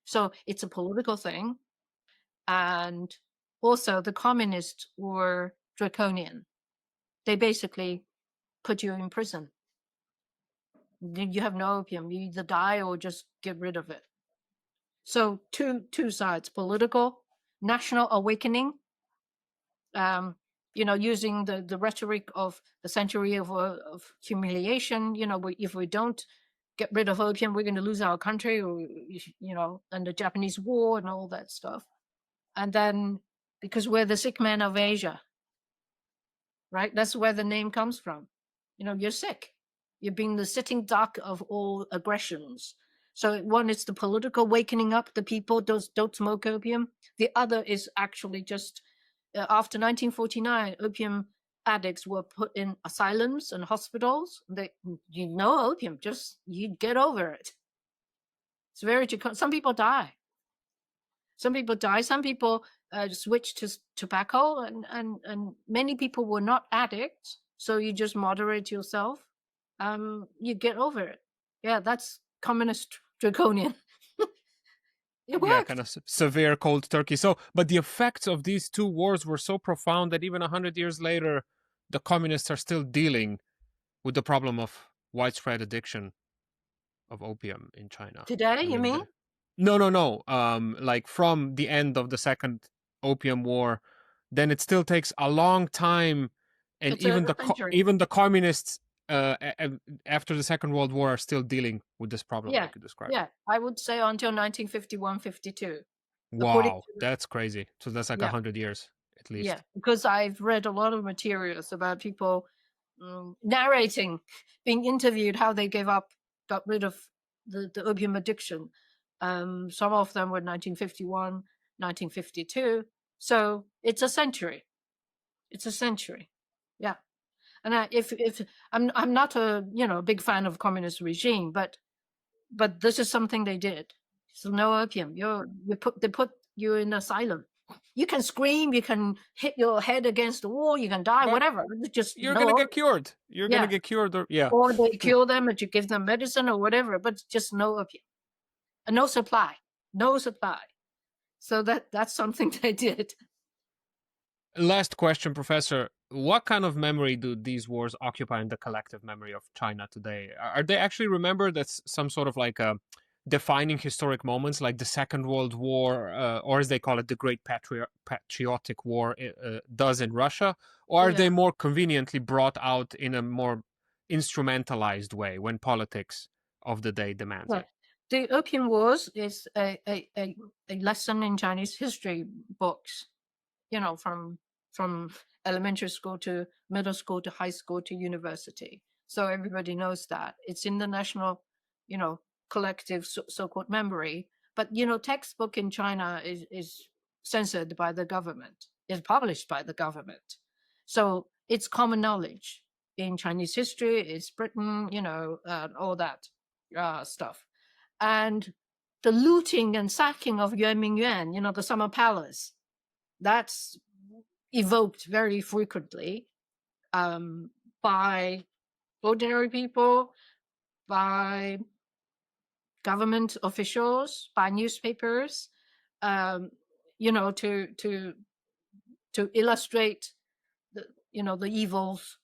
So it's a political thing. And also the communists were draconian. They basically put you in prison. You have no opium. You either die or just get rid of it. So two sides: political, national awakening. Using the rhetoric of the century of humiliation. If we don't get rid of opium, we're going to lose our country. And the Japanese War and all that stuff. And then because we're the sick men of Asia, right? That's where the name comes from. You're sick. You're being the sitting duck of all aggressions. So one is the political wakening up the people, don't smoke opium. The other is actually just after 1949, opium addicts were put in asylums and hospitals. Opium, just you get over it. It's very, some people die. Some people die. Some people switch to tobacco, and many people were not addicts. So you just moderate yourself. You get over it. Yeah, that's communist draconian. It Yeah, worked. kind of severe cold turkey. So, but the effects of these two wars were so profound that even 100 years later, the communists are still dealing with the problem of widespread addiction of opium in China. Today, I you mean, mean? no. Like from the end of the Second Opium War, then it still takes a long time, and It's a even century. even the communists after the Second World War are still dealing with this problem, Yeah, like you described. yeah. I would say until 1951, 52. According Wow, to, that's crazy. So that's like yeah, 100 years at yeah. least. Because I've read a lot of materials about people narrating, being interviewed, how they got rid of the opium addiction. Some of them were 1951, 1952. So it's a century. It's a century. Yeah. And if I'm not a big fan of communist regime, but this is something they did. So no opium. They put you in asylum. You can scream, you can hit your head against the wall, you can die, But whatever. It's just you're gonna no. get cured. You're gonna Yeah. get cured, or yeah. Or they kill them and you give them medicine or whatever, but just no opium. And no supply. No supply. So that's something they did. Last question, Professor. What kind of memory do these wars occupy in the collective memory of China today? Are they actually remembered as some sort of like a defining historic moments, like the Second World War, or as they call it, the Great Patriotic War, does in Russia? Or are Yeah. they more conveniently brought out in a more instrumentalized way when politics of the day demands Yeah. it? The Opium Wars is a lesson in Chinese history books, from elementary school to middle school to high school to university. So everybody knows that. It's in the national, collective so-called memory. But, textbook in China is censored by the government, is published by the government. So it's common knowledge in Chinese history, it's Britain, all that stuff. And the looting and sacking of Yuan, the summer palace, that's evoked very frequently by ordinary people, by government officials, by newspapers, to illustrate the evils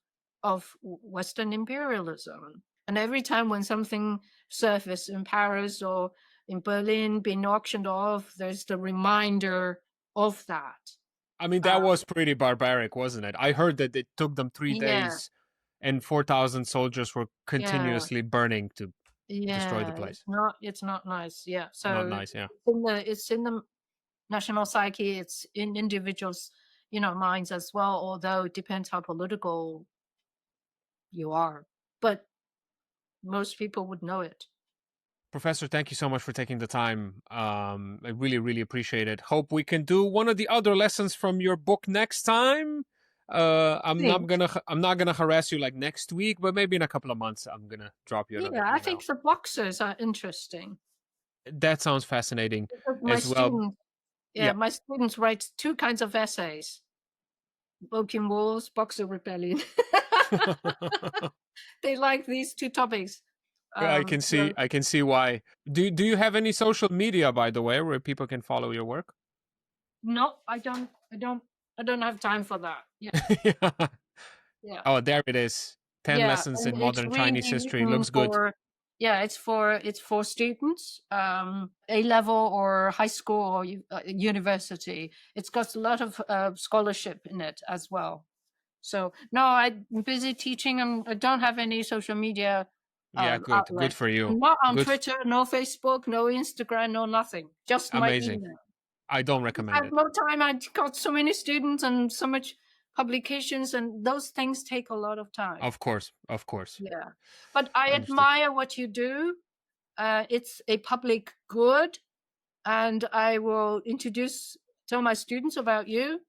of Western imperialism. And every time when something surfaces in Paris or in Berlin being auctioned off, there's the reminder of that. I mean, that was pretty barbaric, wasn't it? I heard that it took them 3 days and 4,000 soldiers were continuously burning to destroy the place. It's not nice. Yeah. Not So nice, yeah. it's in the national psyche, it's in individuals, minds as well, although it depends how political you are. But most people would know it. Professor, thank you so much for taking the time. I really, really appreciate it. Hope we can do one of the other lessons from your book next time. I'm not gonna harass you like next week, but maybe in a couple of months I'm gonna drop you another Yeah, I email. think the boxers are interesting. That sounds fascinating My as well. students, Yeah. my students write two kinds of essays: Opium Wars, Boxer Rebellion. They like these two topics. I can see why. Do you have any social media, by the way, where people can follow your work? No, I don't have time for that. Yeah. Yeah. Yeah. Oh, there it is. 10 Yeah, lessons and in it's modern really Chinese history. written Looks good. it's for students, A level or high school or university. It's got a lot of scholarship in it as well. So no, I'm busy teaching and I don't have any social media Yeah, good. outlet. Good for you. Not on Good. Twitter, no Facebook, no Instagram, no nothing. Just Amazing. my email. I don't I recommend have it. no time. I got so many students and so much publications, and those things take a lot of time. Of course. Yeah, but I Understood. admire what you do. It's a public good, and I will tell my students about you.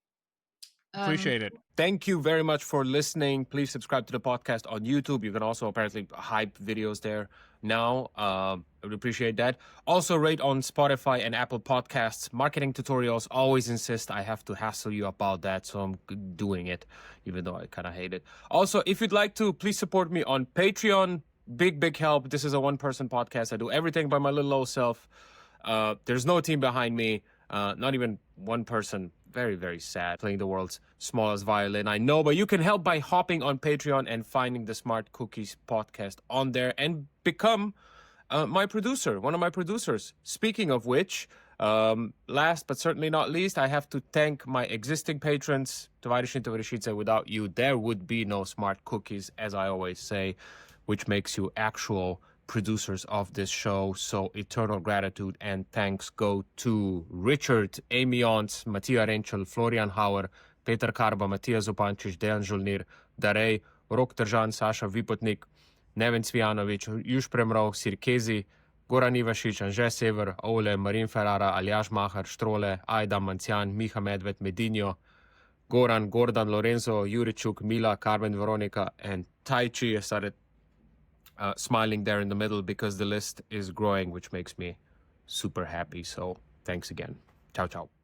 Appreciate it. Thank you very much for listening. Please subscribe to the podcast on YouTube. You can also apparently hype videos there now. I would appreciate that. Also rate on Spotify and Apple Podcasts. Marketing tutorials always insist I have to hassle you about that, so I'm doing it, even though I kind of hate it. Also, if you'd like to, please support me on Patreon. Big help. This is a one-person podcast. I do everything by my little old self. There's no team behind me. Not even one person. Very, very sad. Playing the world's smallest violin, I know, but you can help by hopping on Patreon and finding the Smart Cookies podcast on there and become my producer, one of my producers. Speaking of which, last but certainly not least, I have to thank my existing patrons. Without you, there would be no Smart Cookies, as I always say, which makes you actual producers of this show. So eternal gratitude and thanks go to Richard, Amy Ons, Mattia Renchel, Florian Hauer, Peter Karba, Matija Zupančić, Dejan Žulnir, Darej, Rok Tržan, Saša Vipotnik, Neven Cvijanović, Juž Premrov, Sirkezi, Goran Ivašić, Anže Sever, Ole, Marin Ferrara, Aljaž Mahar, Štrole, Ajda Mancian, Miha Medved, Medinjo, Goran, Gordan, Lorenzo, Juričuk, Mila, Carmen, Veronica, and Tai Chi. I started smiling there in the middle because the list is growing, which makes me super happy. So thanks again. Ciao, ciao.